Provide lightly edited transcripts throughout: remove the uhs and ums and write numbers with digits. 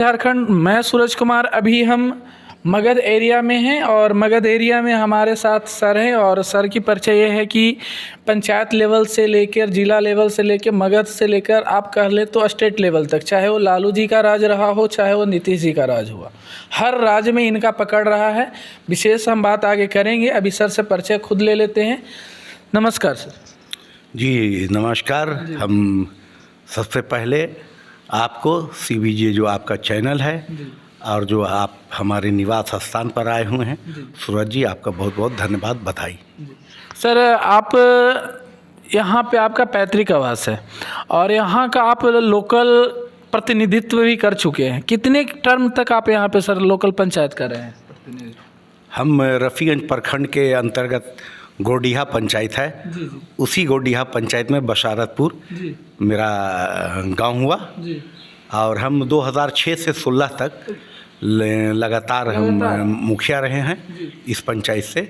झारखंड। मैं सूरज कुमार। अभी हम मगध एरिया में हैं और मगध एरिया में हमारे साथ सर हैं और सर की परिचय ये है कि पंचायत लेवल से लेकर जिला लेवल से लेकर मगध से लेकर आप कह ले तो स्टेट लेवल तक, चाहे वो लालू जी का राज रहा हो चाहे वो नीतीश जी का राज हुआ, हर राज्य में इनका पकड़ रहा है। विशेष हम बात आगे करेंगे। अभी सर से परिचय खुद ले लेते हैं। नमस्कार सर। जी नमस्कार। हम सबसे पहले आपको CBJ जो आपका चैनल है और जो आप हमारे निवास स्थान पर आए हुए हैं, सूरज जी आपका बहुत बहुत धन्यवाद, बधाई। सर आप यहाँ पे आपका पैतृक आवास है और यहाँ का आप लोकल प्रतिनिधित्व भी कर चुके हैं। कितने टर्म तक आप यहाँ पे सर लोकल पंचायत कर रहे हैं? हम रफीगंज प्रखंड के अंतर्गत गोडीहा पंचायत है, उसी गोडीहा पंचायत में बशारतपुर मेरा गांव हुआ और हम 2006 से 16 तक लगातार हम मुखिया रहे हैं इस पंचायत से।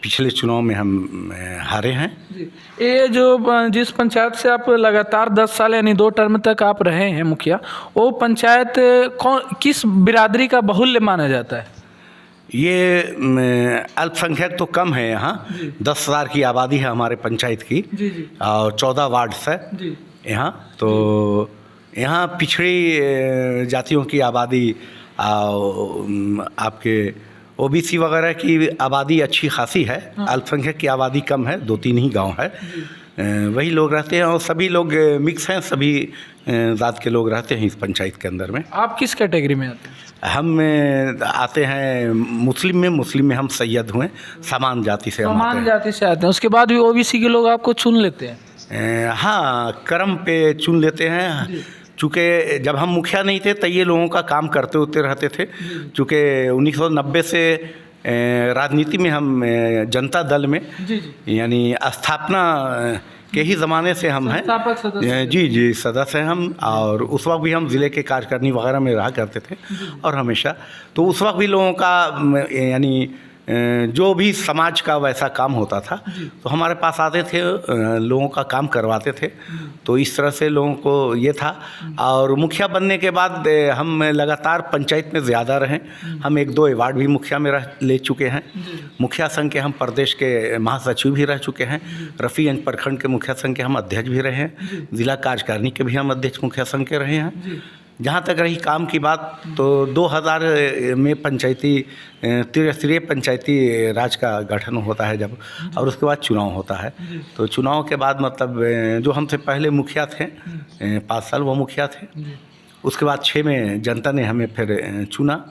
पिछले चुनाव में हम हारे हैं। ये जो जिस पंचायत से आप लगातार 10 साल यानी 2 टर्म तक आप रहे हैं मुखिया, वो पंचायत किस बिरादरी का बहुल्य माना जाता है? ये अल्पसंख्यक तो कम है यहाँ, 10,000 की आबादी है हमारे पंचायत की और 14 वार्ड है यहाँ। तो यहाँ पिछड़ी जातियों की आबादी और आपके OBC वगैरह की आबादी अच्छी खासी है। अल्पसंख्यक की आबादी कम है, 2-3 ही गांव है, वही लोग रहते हैं और सभी लोग मिक्स हैं, सभी जात के लोग रहते हैं इस पंचायत के अंदर में। आप किस कैटेगरी में आते हैं? हम आते हैं मुस्लिम में हम सैयद हुए, समान जाति से हम आते हैं। समान जाति से आते हैं, उसके बाद भी OBC के लोग आपको चुन लेते हैं? हाँ, क्रम पे चुन लेते हैं। चूँकि जब हम मुखिया नहीं थे तो ये लोगों का काम करते होते रहते थे। चूँकि 1990 से राजनीति में हम जनता दल में यानी स्थापना के ही ज़माने से हम हैं। जी सदस्य हैं हम। और उस वक्त भी हम ज़िले के कार्यकारिणी वगैरह में रहा करते थे और हमेशा तो उस वक्त भी लोगों का यानी जो भी समाज का वैसा काम होता था तो हमारे पास आते थे, लोगों का काम करवाते थे। तो इस तरह से लोगों को ये था। और मुखिया बनने के बाद हम लगातार पंचायत में ज़्यादा रहें। हम 1-2 अवार्ड भी मुखिया में ले चुके हैं। मुखिया संघ के हम प्रदेश के महासचिव भी रह चुके हैं। रफीगंज प्रखंड के मुखिया संघ के हम अध्यक्ष भी रहे हैं। जिला कार्यकारिणी के भी हम अध्यक्ष मुखिया संघ के रहे हैं। जहाँ तक रही काम की बात तो 2000 में पंचायती त्रिस्तरीय पंचायती राज का गठन होता है जब, और उसके बाद चुनाव होता है। तो चुनाव के बाद मतलब जो हमसे पहले मुखिया थे 5 साल वो मुखिया थे। उसके बाद 6 में जनता ने हमें फिर चुना।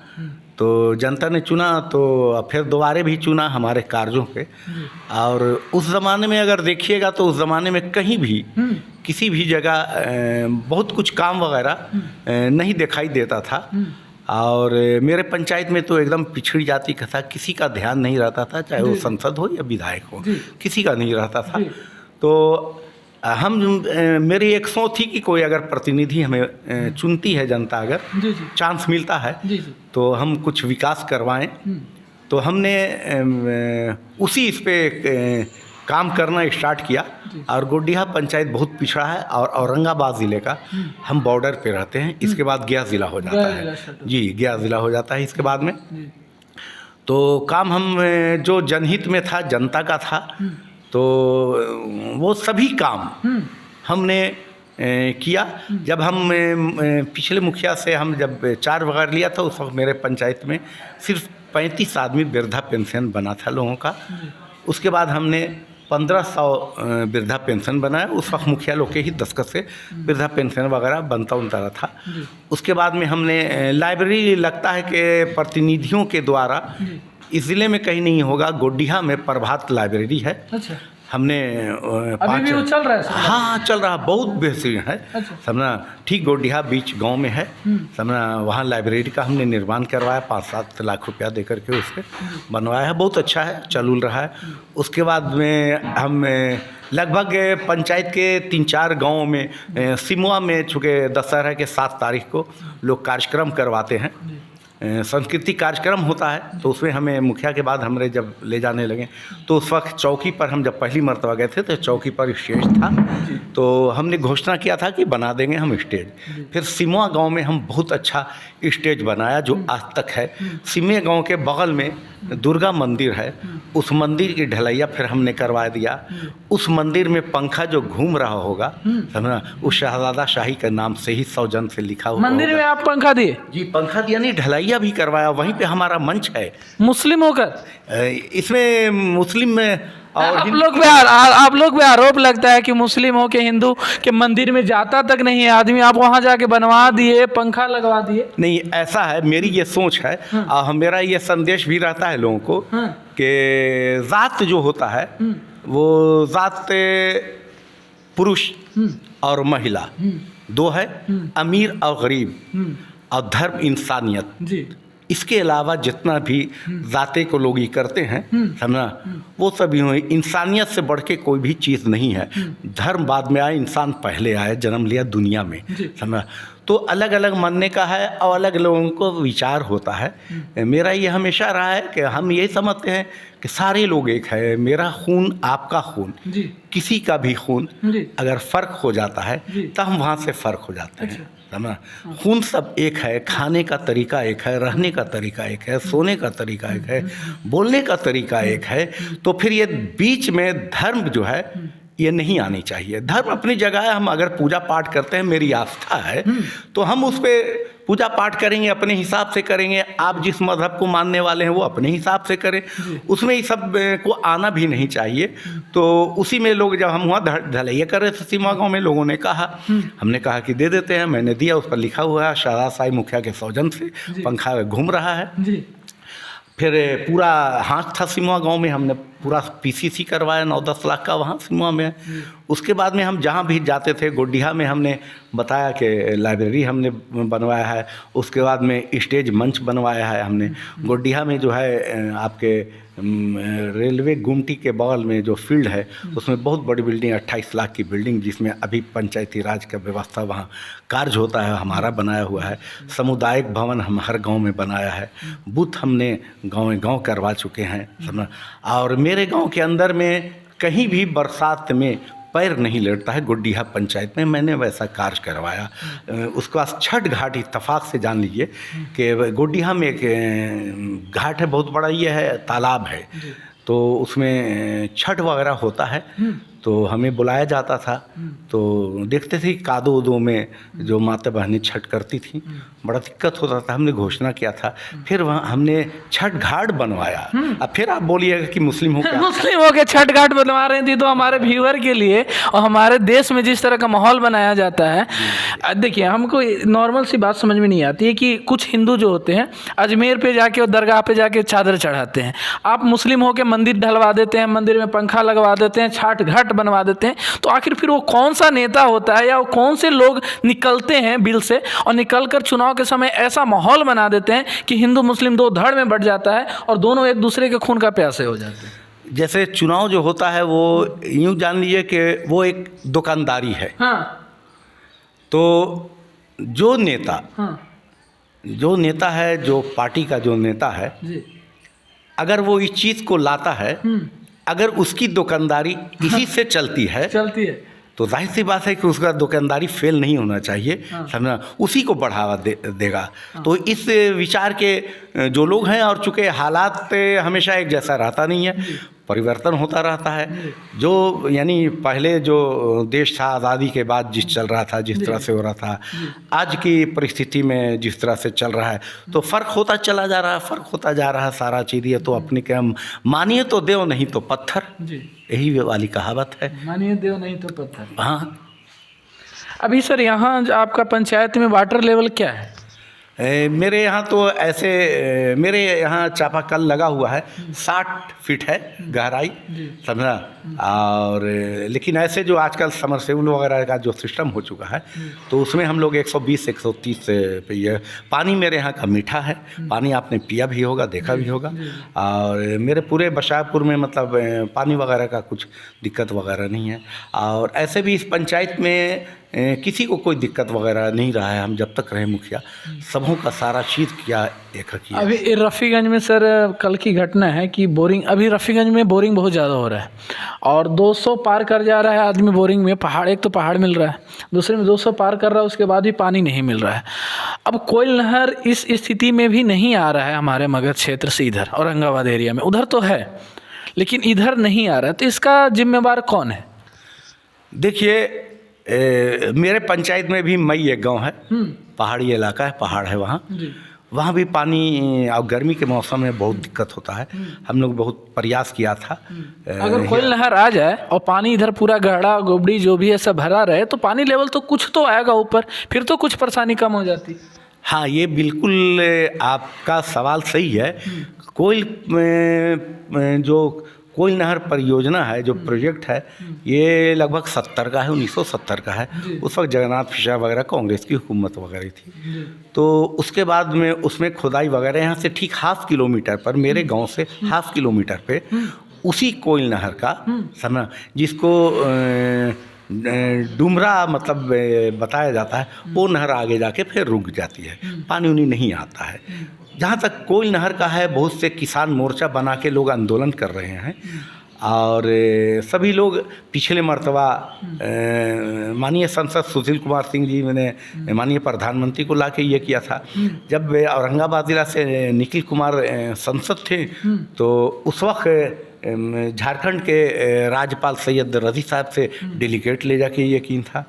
तो जनता ने चुना तो फिर दोबारा भी चुना हमारे कार्यों पे। और उस ज़माने में अगर देखिएगा तो उस ज़माने में कहीं भी किसी भी जगह बहुत कुछ काम वगैरह नहीं दिखाई देता था। और मेरे पंचायत में तो एकदम पिछड़ी जाति का था, किसी का ध्यान नहीं रहता था, चाहे वो सांसद हो या विधायक हो, किसी का नहीं रहता था। तो हम मेरी एक सोच थी कि कोई अगर प्रतिनिधि हमें चुनती है जनता, अगर चांस मिलता है तो हम कुछ विकास करवाएं। तो हमने उसी इस पे काम करना स्टार्ट किया। और गोडीहा पंचायत बहुत पिछड़ा है और औरंगाबाद ज़िले का हम बॉर्डर पे रहते हैं। इसके बाद गया ज़िला हो जाता है। जी, गया ज़िला हो जाता है इसके बाद में। तो काम हम जो जनहित में था, जनता का था, तो वो सभी काम हमने किया। जब हम पिछले मुखिया से हम जब 4 वगैरह लिया था, उस वक्त मेरे पंचायत में सिर्फ 35 आदमी वृद्धा पेंशन बना था लोगों का। उसके बाद हमने 1500 वृद्धा पेंशन बनाया। उस वक्त मुखिया लोग के ही दस्तखत से वृद्धा पेंशन वगैरह बनता था। उसके बाद में हमने लाइब्रेरी, लगता है कि प्रतिनिधियों के द्वारा इस ज़िले में कहीं नहीं होगा, गोडीहा में प्रभात लाइब्रेरी है। अच्छा। हमने अभी भी वो चल रहा है? हाँ चल रहा, बहुत बेहतरीन है। अच्छा। समझना, ठीक गोडीहा बीच गांव में है। समझना, वहाँ लाइब्रेरी का हमने निर्माण करवाया, 5-7 लाख रुपया दे करके उसके बनवाया है। बहुत अच्छा है, चल रहा है। उसके बाद में हम लगभग पंचायत के 3-4 गाँवों में, सिमुआ में चूँकि दशहरा के 7 तारीख को लोग कार्यक्रम करवाते हैं, सांस्कृतिक कार्यक्रम होता है तो उसमें हमें मुखिया के बाद हमरे जब ले जाने लगे तो उस वक्त चौकी पर हम जब पहली मर्तबा गए थे तो चौकी पर स्टेज था, तो हमने घोषणा किया था कि बना देंगे हम स्टेज। फिर सिमुआ गांव में हम बहुत अच्छा स्टेज बनाया जो आज तक है। सिमुआ गांव के बगल में दुर्गा मंदिर है, उस मंदिर की ढलैया फिर हमने करवा दिया। उस मंदिर में पंखा जो घूम रहा होगा समझना, उस शहजादा शाही के नाम से ही सौजन से लिखा हुआ मंदिर में आप पंखा दिए? जी, पंखा दिया नहीं, ढलैया भी करवाया। वहीं पे हमारा मंच है। मुस्लिम होकर इसमें मुस्लिम में और आप लोग पे आरोप लगता है कि मुस्लिम हो के हिंदू के मंदिर में जाता तक नहीं है आदमी, आप वहां जाके बनवा दिए, पंखा लगवा दिए। नहीं, ऐसा है, मेरी ये सोच है। और मेरा ये संदेश भी रहता है लोगों को कि जात जो होता है वो जात पुरुष और महिला दो है, अमीर और गरीब, और धर्म इंसानियत। जी। इसके अलावा जितना भी जाते को लोग ये करते हैं समझना, वो सभी हुए। इंसानियत से बढ़ के कोई भी चीज़ नहीं है। धर्म बाद में आए, इंसान पहले आए, जन्म लिया दुनिया में समझना। तो अलग अलग मानने का है और अलग लोगों को विचार होता है। मेरा ये हमेशा रहा है कि हम यही समझते हैं कि सारे लोग एक है। मेरा खून आपका खून, किसी का भी खून अगर फ़र्क हो जाता है तो हम वहाँ से फ़र्क हो जाते हैं समझना। खून सब एक है, खाने का तरीका एक है, रहने का तरीका एक है, सोने का तरीका एक है, बोलने का तरीका एक है। तो फिर ये बीच में धर्म जो है ये नहीं आनी चाहिए। धर्म अपनी जगह है। हम अगर पूजा पाठ करते हैं, मेरी आस्था है, तो हम उस पर पूजा पाठ करेंगे, अपने हिसाब से करेंगे। आप जिस मज़हब को मानने वाले हैं वो अपने हिसाब से करें, उसमें ये सब को आना भी नहीं चाहिए। तो उसी में लोग जब हम वहाँ ढलैया कर रहे थे सिमुआ गाँव में, लोगों ने कहा, हमने कहा कि दे देते हैं। मैंने दिया, उस पर लिखा हुआ है शहजादा शाही मुखिया के सौजन से पंखा घूम रहा है। फिर पूरा हाथ था सिमुआ गांव में, हमने पूरा पीसीसी करवाया 9-10 लाख का वहाँ सिमुआ में। उसके बाद में हम जहाँ भी जाते थे, गोड्डिया में हमने बताया कि लाइब्रेरी हमने बनवाया है। उसके बाद में स्टेज मंच बनवाया है हमने। गोड्डिया में जो है आपके रेलवे गुमटी के बगल में जो फील्ड है उसमें बहुत बड़ी बिल्डिंग, 28 लाख की बिल्डिंग, जिसमें अभी पंचायती राज का व्यवस्था वहाँ कार्य होता है, हमारा बनाया हुआ है। सामुदायिक भवन हम हर गांव में बनाया है। बूथ हमने गांव करवा चुके हैं समझ। और मेरे गांव के अंदर में कहीं भी बरसात में पैर नहीं लेटता है। गोड्डिया पंचायत में मैंने वैसा कार्य करवाया। उसके बाद छठ घाट, इत्तफाक से जान लीजिए कि गोड्डिया में एक घाट है, बहुत बड़ा ये है, तालाब है, तो उसमें छठ वगैरह होता है। तो हमें बुलाया जाता था, तो देखते थे कादो उदो में जो माता बहनें छठ करती थी, बड़ा दिक्कत होता था। हमने घोषणा किया था, फिर वहाँ हमने छठ घाट बनवाया। अब फिर आप बोलिएगा कि मुस्लिम हो के छठ घाट बनवा रही थी, तो हमारे व्यूअर के लिए और हमारे देश में जिस तरह का माहौल बनाया जाता है, देखिए हमको नॉर्मल सी बात समझ में नहीं आती है कि कुछ हिंदू जो होते हैं अजमेर पे जाके और दरगाह पे जाके चादर चढ़ाते हैं। आप मुस्लिम हो के मंदिर ढलवा देते हैं, मंदिर में पंखा लगवा देते हैं, छठ घाट बनवा देते हैं। तो आखिर फिर वो कौन सा नेता होता है या वो कौन से लोग निकलते हैं बिल से और निकलकर चुनाव के समय ऐसा माहौल बना देते हैं कि हिंदू मुस्लिम दो धड़ में बढ़ जाता है और दोनों एक दूसरे के खून का प्यासे हो जाते हैं। जैसे चुनाव जो होता है वो यूँ जान लीजिए कि वो एक दुकानदारी है। तो जो नेता है, जो पार्टी का जो नेता है, अगर वो इस चीज़ को लाता है, अगर उसकी दुकानदारी इसी से चलती है तो जाहिर सी बात है कि उसका दुकानदारी फेल नहीं होना चाहिए समझना, उसी को बढ़ावा देगा। तो इस विचार के जो लोग हैं, और चूँकि हालात हमेशा एक जैसा रहता नहीं है, परिवर्तन होता रहता है। जो यानी पहले जो देश था आज़ादी के बाद जिस चल रहा था, जिस तरह से हो रहा था, आज की परिस्थिति में जिस तरह से चल रहा है, तो फ़र्क होता चला जा रहा है, फ़र्क होता जा रहा है सारा चीज़। ये तो अपने के हम मानिए तो देव नहीं तो पत्थर, यही वाली कहावत है, मानिए देव नहीं तो पत्थर। हाँ। अभी सर यहाँ आपका पंचायत में वाटर लेवल क्या है? मेरे यहाँ तो ऐसे, मेरे यहाँ चापाकल लगा हुआ है, 60 फीट है गहराई समझना। और लेकिन ऐसे जो आजकल समरसेबल वगैरह का जो सिस्टम हो चुका है, तो उसमें हम लोग 120-130 पे ये पानी मेरे यहाँ का मीठा है। पानी आपने पिया भी होगा, देखा भी होगा। और मेरे पूरे बशापुर में मतलब पानी वगैरह का कुछ दिक्कत वगैरह नहीं है। और ऐसे भी इस पंचायत में किसी को कोई दिक्कत वगैरह नहीं रहा है। हम जब तक रहे मुखिया, सबों का सारा चीज़ किया, एक किया। अभी रफ़ीगंज में सर कल की घटना है कि बोरिंग, अभी रफ़ीगंज में बोरिंग बहुत ज़्यादा हो रहा है और 200 पार कर जा रहा है आदमी बोरिंग में। पहाड़, एक तो पहाड़ मिल रहा है, दूसरे में 200 पार कर रहा है, उसके बाद भी पानी नहीं मिल रहा है। अब कोयल नहर इस स्थिति में भी नहीं आ रहा है हमारे मगध क्षेत्र से, इधर औरंगाबाद एरिया में। उधर तो है लेकिन इधर नहीं आ रहा है, तो इसका जिम्मेवार कौन है? देखिए, मेरे पंचायत में भी मई एक गांव है, पहाड़ी इलाका है, पहाड़ है वहाँ भी पानी और गर्मी के मौसम में बहुत दिक्कत होता है। हम लोग बहुत प्रयास किया था। अगर कोयल नहर आ जाए और पानी इधर पूरा गहरा गोबड़ी जो भी है सब भरा रहे तो पानी लेवल तो कुछ तो आएगा ऊपर, फिर तो कुछ परेशानी कम हो जाती। हाँ, ये बिल्कुल आपका सवाल सही है। जो कोयल नहर परियोजना है, जो प्रोजेक्ट है, ये लगभग 70 का है, 1970 का है। उस वक्त जगन्नाथ मिश्रा वगैरह कांग्रेस की हुकूमत वगैरह थी। तो उसके बाद में उसमें खुदाई वगैरह, यहाँ से ठीक 1/2 किलोमीटर पर, मेरे गांव से 1/2 किलोमीटर पे उसी कोयल नहर का समय, जिसको डुमरा मतलब बताया जाता है, वो नहर आगे जाके फिर रुक जाती है, पानी उनी नहीं आता है। जहाँ तक कोयल नहर का है, बहुत से किसान मोर्चा बना के लोग आंदोलन कर रहे हैं और सभी लोग पिछले मर्तबा माननीय सांसद सुशील कुमार सिंह जी ने माननीय प्रधानमंत्री को लाके ये किया था। जब औरंगाबाद जिला से निखिल कुमार सांसद थे तो उस वक्त झारखंड के राज्यपाल सैयद रज़ी साहब से डेलीगेट ले जाके ये की था।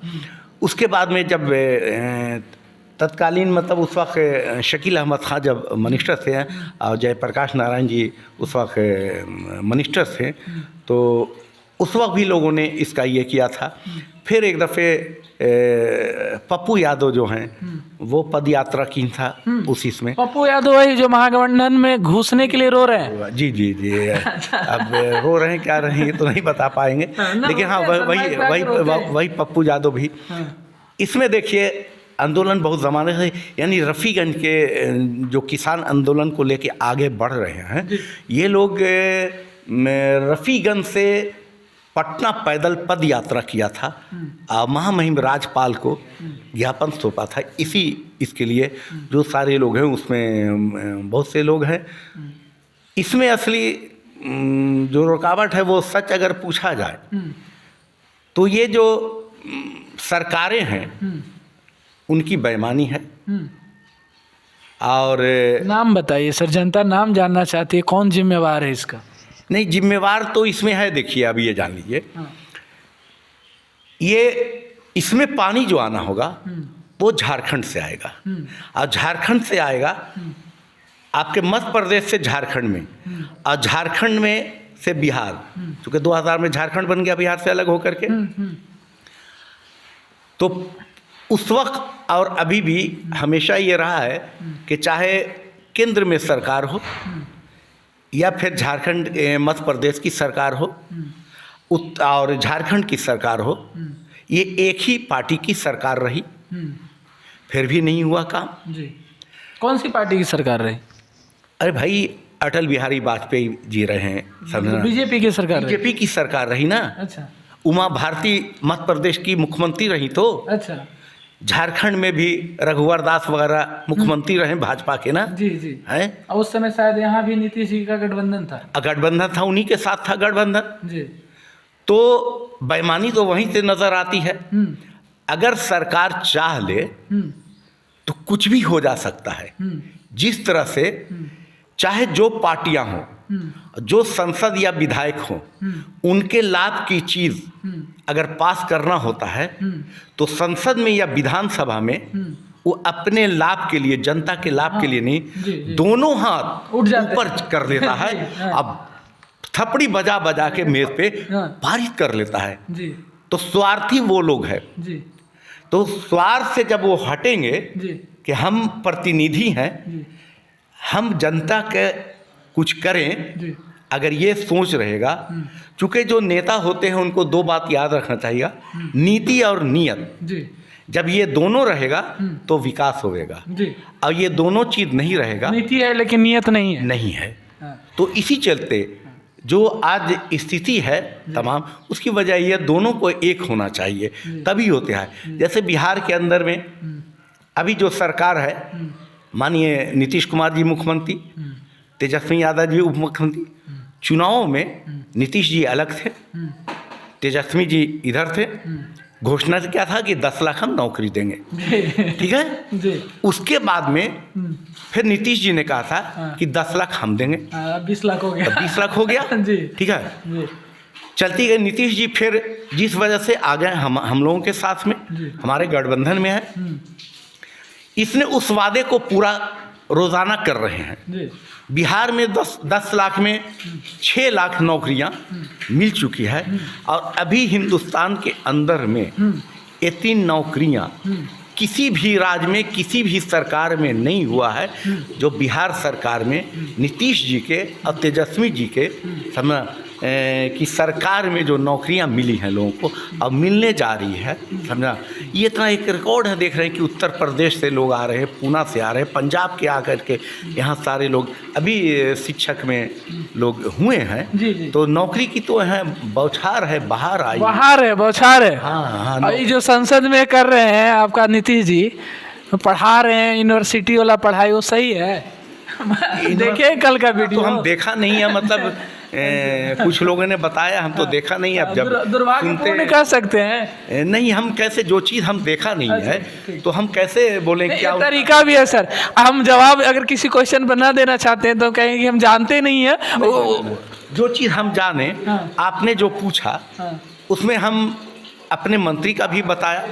उसके बाद में जब तत्कालीन मतलब उस वक्त शकील अहमद खां जब मिनिस्टर थे और जयप्रकाश नारायण जी उस वक्त मिनिस्टर थे, तो उस वक्त भी लोगों ने इसका ये किया था। फिर एक दफ़े पप्पू यादव जो हैं वो पद यात्रा की था उस इसमें। पप्पू यादव वही जो महागठबंधन में घुसने के लिए रो रहे हैं। जी जी जी अब रो रहे हैं क्या रहे हैं ये तो नहीं बता पाएंगे, लेकिन हाँ वही पप्पू यादव भी इसमें। देखिए, आंदोलन बहुत ज़माने से, यानी रफ़ीगंज के जो किसान आंदोलन को लेके आगे बढ़ रहे हैं, ये लोग रफ़ीगंज से पटना पैदल पद यात्रा किया था और महामहिम राज्यपाल को ज्ञापन सौंपा था। इसके लिए जो सारे लोग हैं उसमें बहुत से लोग हैं। इसमें असली जो रुकावट है वो सच अगर पूछा जाए तो ये जो सरकारें हैं उनकी बेईमानी है। और नाम बताइए सर, जनता नाम जानना चाहती है, कौन जिम्मेवार है इसका? नहीं, जिम्मेवार तो इसमें है, देखिए अभी ये जान लीजिए, ये इसमें पानी जो आना होगा वो झारखंड से आएगा और झारखंड से आएगा आपके मध्य प्रदेश से झारखंड में और झारखंड में से बिहार, क्योंकि 2000 में झारखंड बन गया बिहार से अलग होकर के। तो उस वक्त और अभी भी हमेशा ये रहा है कि चाहे केंद्र में सरकार हो या फिर झारखंड मध्य प्रदेश की सरकार हो और झारखंड की सरकार हो, ये एक ही पार्टी की सरकार रही, फिर भी नहीं हुआ काम। जी, कौन सी पार्टी की सरकार रही? अरे भाई, अटल बिहारी वाजपेयी जी रहे हैं, समझना, बीजेपी की सरकार, बीजेपी की सरकार रही ना। अच्छा। उमा भारती मध्य प्रदेश की मुख्यमंत्री रही तो। अच्छा। झारखंड में भी रघुवर दास वगैरह मुख्यमंत्री रहे भाजपा के ना। जी जी हैं। उस समय शायद यहाँ भी नीतीश जी का गठबंधन था। गठबंधन था, उन्हीं के साथ था गठबंधन जी। तो बेईमानी तो वहीं से नजर आती है। अगर सरकार चाह ले तो कुछ भी हो जा सकता है। जिस तरह से चाहे जो पार्टियां हों, जो संसद या विधायक हों, उनके लाभ की चीज अगर पास करना होता है तो संसद में या विधानसभा में वो अपने लाभ के लिए, जनता के लाभ के लिए नहीं, दोनों हाथ ऊपर कर देता है। अब थपड़ी बजा बजा के मेज पे पारित कर लेता है। तो स्वार्थी वो लोग हैं। तो स्वार्थ से जब वो हटेंगे कि हम प्रतिनिधि हैं, हम जनता के कुछ करें, अगर ये सोच रहेगा, चूँकि जो नेता होते हैं उनको दो बात याद रखना चाहिए, नीति और नियत। जब ये दोनों रहेगा तो विकास होगा। और ये दोनों चीज़ नहीं रहेगा, नीति है लेकिन नियत नहीं है, नहीं है। तो इसी चलते जो आज स्थिति है तमाम, उसकी वजह ये दोनों को एक होना चाहिए, तभी होते हैं। जैसे बिहार के अंदर में अभी जो सरकार है, माननीय नीतीश कुमार जी मुख्यमंत्री, तेजस्वी यादव जी उप मुख्यमंत्री, चुनावों में नीतीश जी अलग थे, तेजस्वी जी इधर थे, घोषणा क्या था कि 10 लाख हम नौकरी देंगे, ठीक है जी। उसके बाद में फिर नीतीश जी ने कहा था कि 10 लाख हम देंगे, 20 लाख हो गया, 20 लाख हो गया जी ठीक है। जी चलती गई नीतीश जी, फिर जिस वजह से आ गए हम लोगों के साथ में, हमारे गठबंधन में है, इसने उस वादे को पूरा रोजाना कर रहे हैं। जी बिहार में 10 लाख में 6 लाख नौकरियां मिल चुकी है, और अभी हिंदुस्तान के अंदर में ये 3 नौकरियां किसी भी राज्य में किसी भी सरकार में नहीं हुआ है, जो बिहार सरकार में नीतीश जी के और तेजस्वी जी के समय की सरकार में जो नौकरियां मिली हैं लोगों को, अब मिलने जा रही है, समझा। ये इतना एक रिकॉर्ड है, देख रहे हैं कि उत्तर प्रदेश से लोग आ रहे हैं, पूना से आ रहे हैं, पंजाब के आकर के यहाँ सारे लोग अभी शिक्षक में लोग हुए हैं। जी जी। तो नौकरी की तो है बौछार है, बाहर आई, बाहर है, बौछार है। हाँ और ये जो संसद में कर रहे हैं आपका नीतीश जी, पढ़ा रहे हैं यूनिवर्सिटी वाला पढ़ाई, वो सही है? देखे कल का तो वीडियो? हम देखा नहीं है, मतलब कुछ लोगों ने बताया, हम तो देखा नहीं है। अब जब दुर्भाग्यपूर्ण कह सकते हैं। नहीं, हम कैसे, जो चीज़ हम देखा नहीं है तो हम कैसे बोलें क्या तरीका भी है सर। हम जवाब अगर किसी क्वेश्चन पर ना देना चाहते हैं तो कहेंगे कि हम जानते नहीं है। जो चीज़ हम जाने, आपने जो पूछा उसमें हम अपने मंत्री का भी बताया,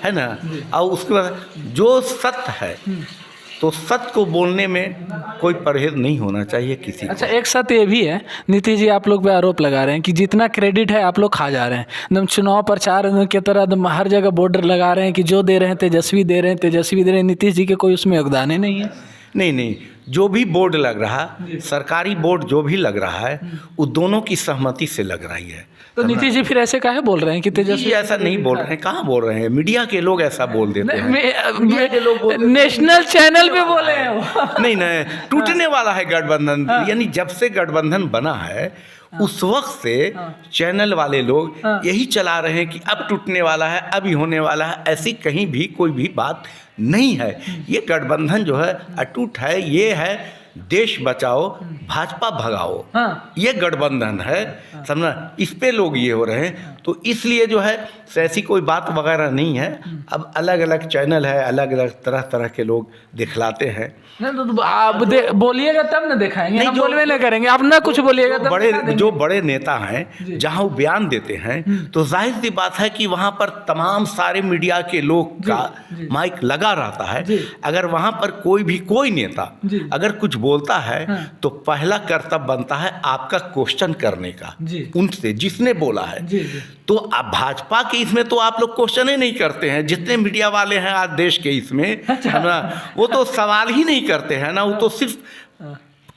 है ना, और उसके बाद जो सत्य है तो सत्य को बोलने में कोई परहेज नहीं होना चाहिए किसी को। अच्छा, एक सत्य ये भी है, नीतीश जी आप लोग पे आरोप लगा रहे हैं कि जितना क्रेडिट है आप लोग खा जा रहे हैं। एकदम चुनाव प्रचार की तरह एकदम हर जगह बॉर्डर लगा रहे हैं कि जो दे रहे हैं तेजस्वी दे रहे हैं, तेजस्वी दे रहे हैं, नीतीश जी के कोई उसमें योगदान ही नहीं है। नहीं, जो भी बोर्ड लग रहा, सरकारी बोर्ड जो भी लग रहा है, वो दोनों की सहमति से लग रही है। तो नीतीश जी फिर ऐसे काहे बोल रहे हैं कि तेजस्वी? ऐसा नहीं बोल रहे हैं, कहाँ बोल रहे हैं, मीडिया के लोग ऐसा बोल देते हैं। नेशनल चैनल पे बोले हैं वो। नहीं, टूटने वाला है गठबंधन। यानी जब से गठबंधन बना है उस वक्त से चैनल वाले लोग यही चला रहे हैं कि अब टूटने वाला है, अभी होने वाला है। ऐसी कहीं भी कोई भी बात नहीं है। ये गठबंधन जो है अटूट है। ये है देश बचाओ भाजपा भगाओ, ये गठबंधन है, समझना। इस पे लोग ये हो रहे हैं, तो इसलिए जो है ऐसी कोई बात वगैरह नहीं है। अब अलग अलग चैनल है, अलग अलग तरह तरह के लोग दिखलाते हैं। नहीं तो आप बोलिएगा तब ना दिखाएंगे, हम बोलवे नहीं करेंगे, आप ना कुछ बोलिएगा तब। जो बड़े नेता हैं जहाँ वो बयान देते हैं तो जाहिर सी बात है कि वहाँ पर तमाम सारे मीडिया के लोग का माइक लगा रहता है। अगर वहाँ पर कोई नेता अगर कुछ बोलता है तो पहला कर्तव्य बनता है आपका क्वेश्चन करने का उनसे, जिसने बोला है। तो अब भाजपा के इसमें तो आप लोग क्वेश्चन ही नहीं करते हैं। जितने मीडिया वाले हैं आज देश के इसमें, है ना, वो तो सवाल ही नहीं करते हैं ना। वो तो सिर्फ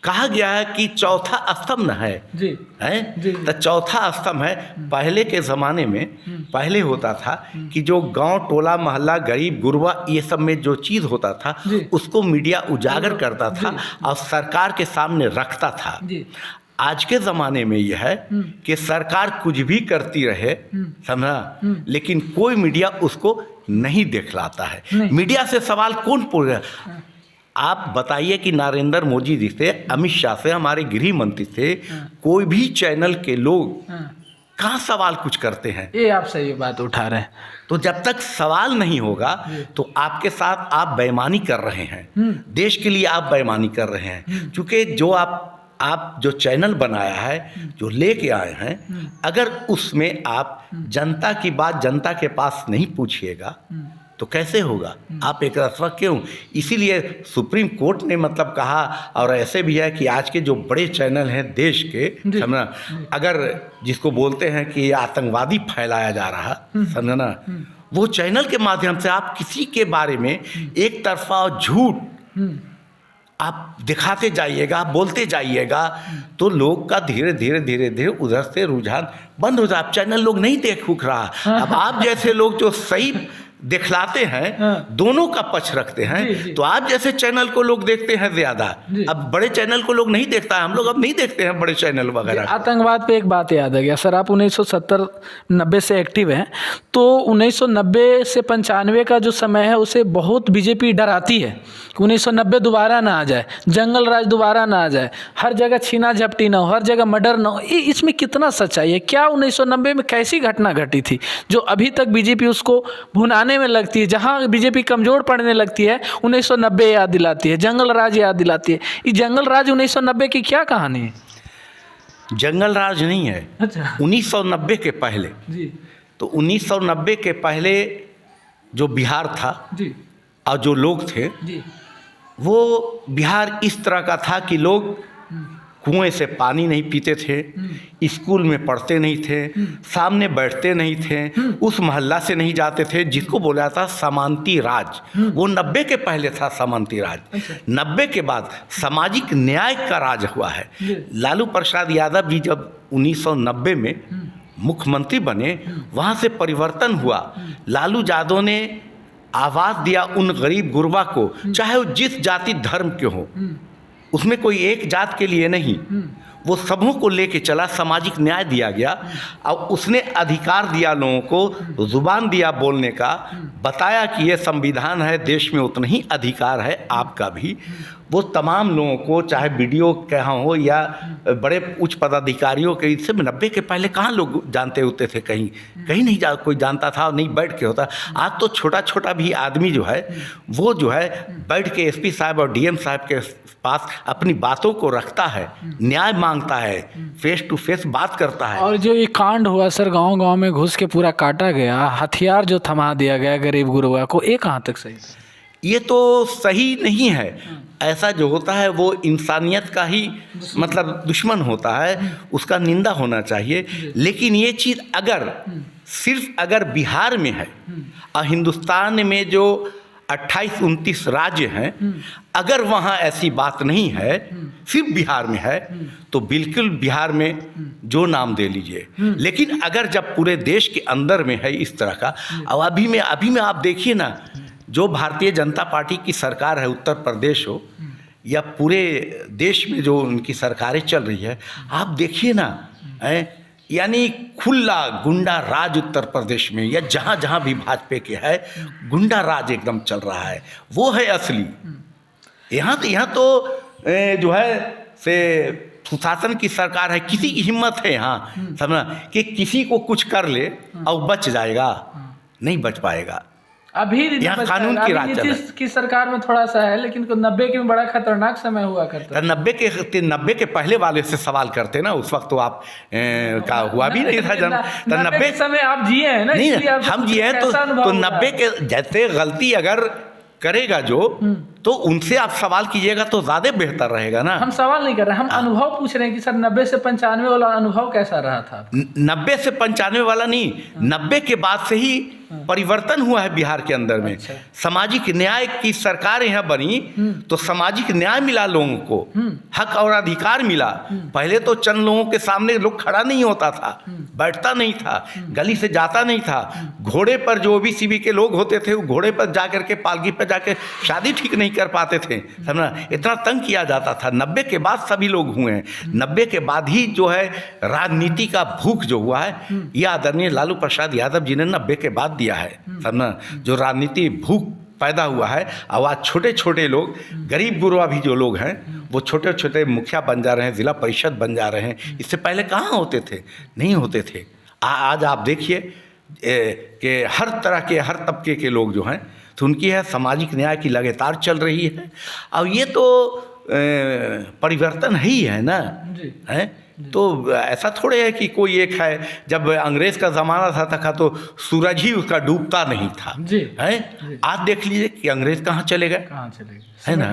कहा गया है कि चौथा स्तंभ है, तो चौथा स्तंभ है। पहले के ज़माने में पहले होता था कि जो गांव टोला मोहल्ला गरीब गुरबा ये सब में जो चीज़ होता था उसको मीडिया उजागर करता था और सरकार के सामने रखता था। आज के ज़माने में यह है कि सरकार कुछ भी करती रहे, समझा, लेकिन कोई मीडिया उसको नहीं दिखलाता है। मीडिया से सवाल कौन पूछे? आप बताइए कि नरेंद्र मोदी जी से, अमित शाह से, हमारे गृह मंत्री से कोई भी चैनल के लोग कहाँ सवाल कुछ करते हैं? ये आप सही बात उठा रहे हैं। तो जब तक सवाल नहीं होगा तो आपके साथ आप बेईमानी कर रहे हैं, देश के लिए आप बेईमानी कर रहे हैं। क्योंकि जो आप जो चैनल बनाया है, जो लेके आए हैं, अगर उसमें आप जनता की बात जनता के पास नहीं पूछिएगा तो कैसे होगा? आप एक रस्वा क्यों? इसीलिए सुप्रीम कोर्ट ने मतलब कहा, और ऐसे भी है कि आज के जो बड़े चैनल हैं देश के, समझना, अगर जिसको बोलते हैं कि आतंकवादी फैलाया जा रहा, समझना, वो चैनल के माध्यम से आप किसी के बारे में एक तरफा झूठ आप दिखाते जाइएगा, बोलते जाइएगा, तो लोग का धीरे धीरे उधर से रुझान बंद हो जाए। चैनल लोग नहीं देख रहा। अब आप जैसे लोग जो सही दिखलाते हैं, हाँ। दोनों का पक्ष रखते हैं। जी, जी। तो आप जैसे चैनल को लोग देखते हैं ज़्यादा, जी। अब बड़े चैनल को लोग नहीं देखता है, हम लोग अब नहीं देखते हैं बड़े चैनल वगैरह को। आतंकवाद पे एक बात याद आ गया सर, आप 1970-90 से एक्टिव हैं, तो 1990 से 95 का जो समय है उसे बहुत बीजेपी डराती है कि 1990 दोबारा ना आ जाए, जंगल राज दोबारा ना आ जाए, हर जगह छीना झपटी ना हो, हर जगह मर्डर ना हो। इसमें कितना सच्चाई है? क्या 1990 में कैसी घटना घटी थी जो अभी तक बीजेपी उसको भुनाने में लगती है? जहाँ बीजेपी कमज़ोर पड़ने लगती है 1990 याद दिलाती है, जंगल राज याद दिलाती है। ये जंगल राज 1990 की क्या कहानी है? जंगल राज नहीं है। अच्छा 1990 के पहले, जी तो 1990 के पहले जो बिहार था जी और जो लोग थे, जी वो बिहार इस तरह का था कि लोग कुएं से पानी नहीं पीते थे, स्कूल में पढ़ते नहीं थे, सामने बैठते नहीं थे, उस मोहल्ला से नहीं जाते थे, जिसको बोला था सामंती राज। वो 90 के पहले था सामंती राज। 90 के बाद सामाजिक न्याय का राज हुआ है। लालू प्रसाद यादव जी जब 1990 में मुख्यमंत्री बने, वहाँ से परिवर्तन हुआ। लालू यादव ने आवाज़ दिया उन गरीब गुरबा को, चाहे वो जिस जाति धर्म के हो, उसमें कोई एक जात के लिए नहीं, वो सबों को लेके चला। सामाजिक न्याय दिया गया और उसने अधिकार दिया लोगों को, जुबान दिया बोलने का, बताया कि ये संविधान है, देश में उतना ही अधिकार है आपका भी। वो तमाम लोगों को, चाहे वीडियो कहाँ हो या बड़े उच्च पदाधिकारियों के, इससे 90 के पहले कहाँ लोग जानते होते थे, कहीं कहीं नहीं कोई जानता था, नहीं बैठ के होता। आज तो छोटा छोटा भी आदमी जो है वो जो है बैठ के एसपी साहब और डीएम साहब के पास अपनी बातों को रखता है, न्याय मांगता है, फेस टू फेस बात करता है। और जो ये कांड हुआ सर, गांव-गांव में घुस के पूरा काटा गया, हथियार जो थमा दिया गया गरीब गुरबा को, ये कहाँ तक सही है? ये तो सही नहीं है। ऐसा जो होता है वो इंसानियत का ही मतलब दुश्मन होता है, उसका निंदा होना चाहिए। लेकिन ये चीज़ अगर सिर्फ अगर बिहार में है और हिंदुस्तान में जो 28-29 राज्य हैं, अगर वहाँ ऐसी बात नहीं है, सिर्फ बिहार में है, तो बिल्कुल बिहार में जो नाम दे लीजिए। लेकिन अगर जब पूरे देश के अंदर में है इस तरह का, और अभी में आप देखिए ना, जो भारतीय जनता पार्टी की सरकार है, उत्तर प्रदेश हो या पूरे देश में जो उनकी सरकारें चल रही है, आप देखिए ना, यानी खुला गुंडा राज उत्तर प्रदेश में या जहाँ जहाँ भी भाजपा के है, गुंडा राज एकदम चल रहा है। वो है असली। यहाँ तो जो है से सुशासन की सरकार है, किसी की हिम्मत है यहाँ समझना कि किसी को कुछ कर ले और बच जाएगा, नहीं बच पाएगा। अभी यहाँ कानून की राज चल रहा है। नीतीश की सरकार में थोड़ा सा है, लेकिन 90 के में बड़ा खतरनाक समय हुआ करता है। 90 के पहले वाले से सवाल करते ना, उस वक्त तो आप का हुआ भी नहीं था जन्म। तो 90 के समय आप जिए हैं ना, नहीं, इसलिए आप हम जिए हैं तो 90 के जैसे गलती अगर करेगा जो, तो उनसे आप सवाल कीजिएगा तो ज़्यादा बेहतर रहेगा ना। हम सवाल नहीं कर रहे, हम अनुभव पूछ रहे हैं कि सर 90 से 95 वाला अनुभव कैसा रहा था? 90 से 95 वाला नहीं, 90 के बाद से ही परिवर्तन हुआ है बिहार के अंदर में। अच्छा। सामाजिक न्याय की सरकार यहाँ बनी तो सामाजिक न्याय मिला, लोगों को हक और अधिकार मिला। पहले तो चंद लोगों के सामने लोग खड़ा नहीं होता था, बैठता नहीं था, गली से जाता नहीं था। घोड़े पर जो ओबीसी के लोग होते थे, वो घोड़े पर जा करके पालकी पर जाके शादी ठीक नहीं कर पाते थे, समझना, इतना तंग किया जाता था। 90 के बाद सभी लोग हुए हैं। 90 के बाद ही जो है राजनीति का भूख जो हुआ है, यह आदरणीय लालू प्रसाद यादव जी ने 90 के बाद दिया है, समझना, जो राजनीति भूख पैदा हुआ है। और आज छोटे छोटे लोग, गरीब गुरबा भी जो लोग हैं, वो छोटे छोटे मुखिया बन जा रहे हैं, जिला परिषद बन जा रहे हैं। इससे पहले कहाँ होते थे? नहीं होते थे। आज आप देखिए कि हर तरह के, हर तबके के लोग जो हैं, तो उनकी है सामाजिक न्याय की लगातार चल रही है। और ये तो परिवर्तन ही है ना, है तो ऐसा थोड़े है कि कोई एक है। जब अंग्रेज का ज़माना था तो सूरज ही उसका डूबता नहीं था, है। आज देख लीजिए कि अंग्रेज कहाँ चले गए, है ना।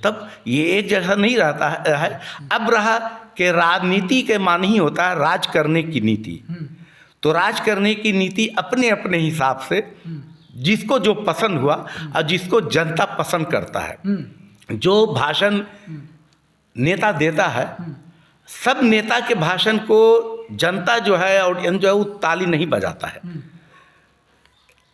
तब ये एक जैसा नहीं रहता है। अब रहा कि राजनीति के मान ही होता है राज करने की नीति। तो राज करने की नीति अपने अपने हिसाब से जिसको जो पसंद हुआ और जिसको जनता पसंद करता है, जो भाषण नेता देता है, सब नेता के भाषण को जनता जो है, ऑडियंस जो है, वो ताली नहीं बजाता है।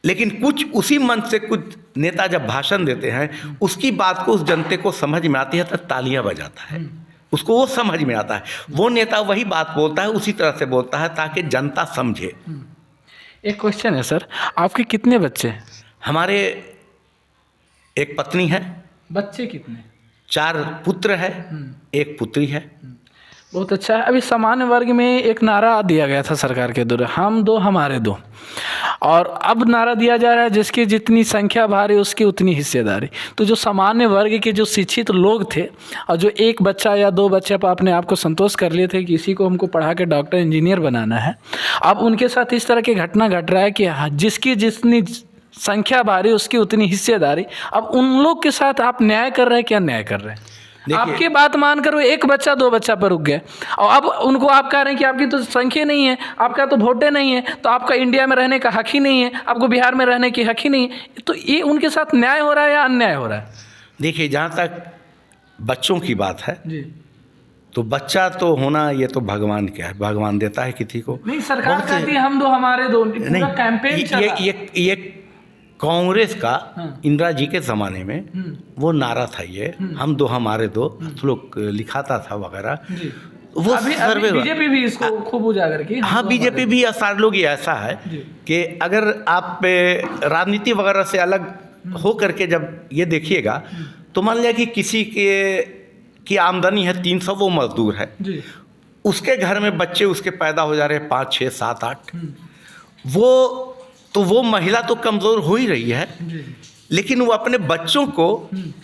लेकिन कुछ उसी मंच से कुछ नेता जब भाषण देते हैं, उसकी बात को उस जनते को समझ में आती है तो तालियां बजाता है, उसको वो समझ में आता है। वो नेता वही बात बोलता है, उसी तरह से बोलता है ताकि जनता समझे। एक क्वेश्चन है सर, आपके कितने बच्चे हैं? हमारे एक पत्नी है, बच्चे कितने? 4 पुत्र है, 1 पुत्री है। बहुत अच्छा है। अभी सामान्य वर्ग में एक नारा दिया गया था सरकार के द्वारा, हम दो हमारे दो, और अब नारा दिया जा रहा है जिसकी जितनी संख्या भारी उसकी उतनी हिस्सेदारी। तो जो सामान्य वर्ग के जो शिक्षित लोग थे और जो 1 बच्चा या 2 बच्चे पर अपने आप को संतोष कर लिए थे कि इसी को हमको पढ़ा के डॉक्टर इंजीनियर बनाना है, अब उनके साथ इस तरह की घटना घट रहा है कि जिसकी जितनी संख्या भारी उसकी उतनी हिस्सेदारी। अब उन लोग के साथ आप न्याय कर रहे हैं, क्या न्याय कर रहे हैं? आपकी बात मानकर वो 1 बच्चा 2 बच्चा पर रुक गए, और अब उनको आप कह रहे हैं कि आपकी तो संख्या नहीं है, आपका तो वोटें नहीं है, तो आपका इंडिया में रहने का हक ही नहीं है, आपको बिहार में रहने की हक ही नहीं है। तो ये उनके साथ न्याय हो रहा है या अन्याय हो रहा है? देखिए, जहाँ तक बच्चों की बात है जी, तो बच्चा तो होना ये तो भगवान क्या है, भगवान देता है किसी को। नहीं, सरकार कहती है हम दो हमारे दो, पूरा कैंपेन चला। ये कांग्रेस का इंदिरा जी के ज़माने में वो नारा था, ये हम दो हमारे दो, लोग लिखाता था वगैरह। वो सर्वे बीजेपी भी इसको खूब उजागर की। हाँ, बीजेपी भी सारे लोग ये ऐसा है कि अगर आप राजनीति वगैरह से अलग हो करके जब ये देखिएगा तो मान लिया कि किसी की आमदनी है 300, वो मजदूर है, उसके घर में बच्चे उसके पैदा हो जा रहे हैं 5, 6, 7, 8, वो महिला तो कमज़ोर हो ही रही है, लेकिन वो अपने बच्चों को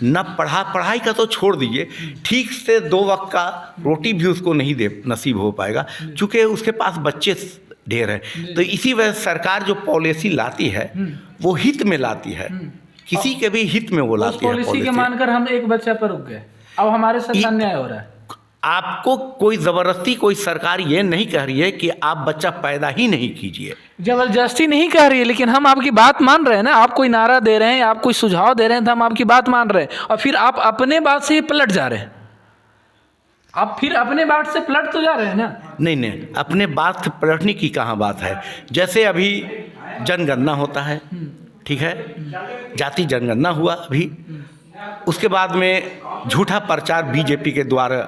न पढ़ाई का तो छोड़ दीजिए, ठीक से 2 वक्त का रोटी भी उसको नहीं नसीब हो पाएगा, चूँकि उसके पास बच्चे ढेर है। तो इसी वजह से सरकार जो पॉलिसी लाती है वो हित में लाती है, किसी के भी हित में वो लाती है पॉलिसी के मानकर हम 1 बच्चा पर रुक गए, अब हमारे साथ अन्याय हो रहा है। आपको कोई ज़बरदस्ती कोई सरकार ये नहीं कह रही है कि आप बच्चा पैदा ही नहीं कीजिए, जबरदस्ती नहीं कह रही है, लेकिन हम आपकी बात मान रहे हैं ना। आप कोई नारा दे रहे हैं, आप कोई सुझाव दे रहे हैं, तो हम आपकी बात मान रहे हैं, और फिर आप अपने बात से ही पलट जा रहे हैं। आप फिर अपने बात से पलट तो जा रहे हैं ना। नहीं, अपने बात से पलटने की कहाँ बात है। जैसे अभी जनगणना होता है, ठीक है, जाति जनगणना हुआ अभी, उसके बाद में झूठा प्रचार बीजेपी के द्वारा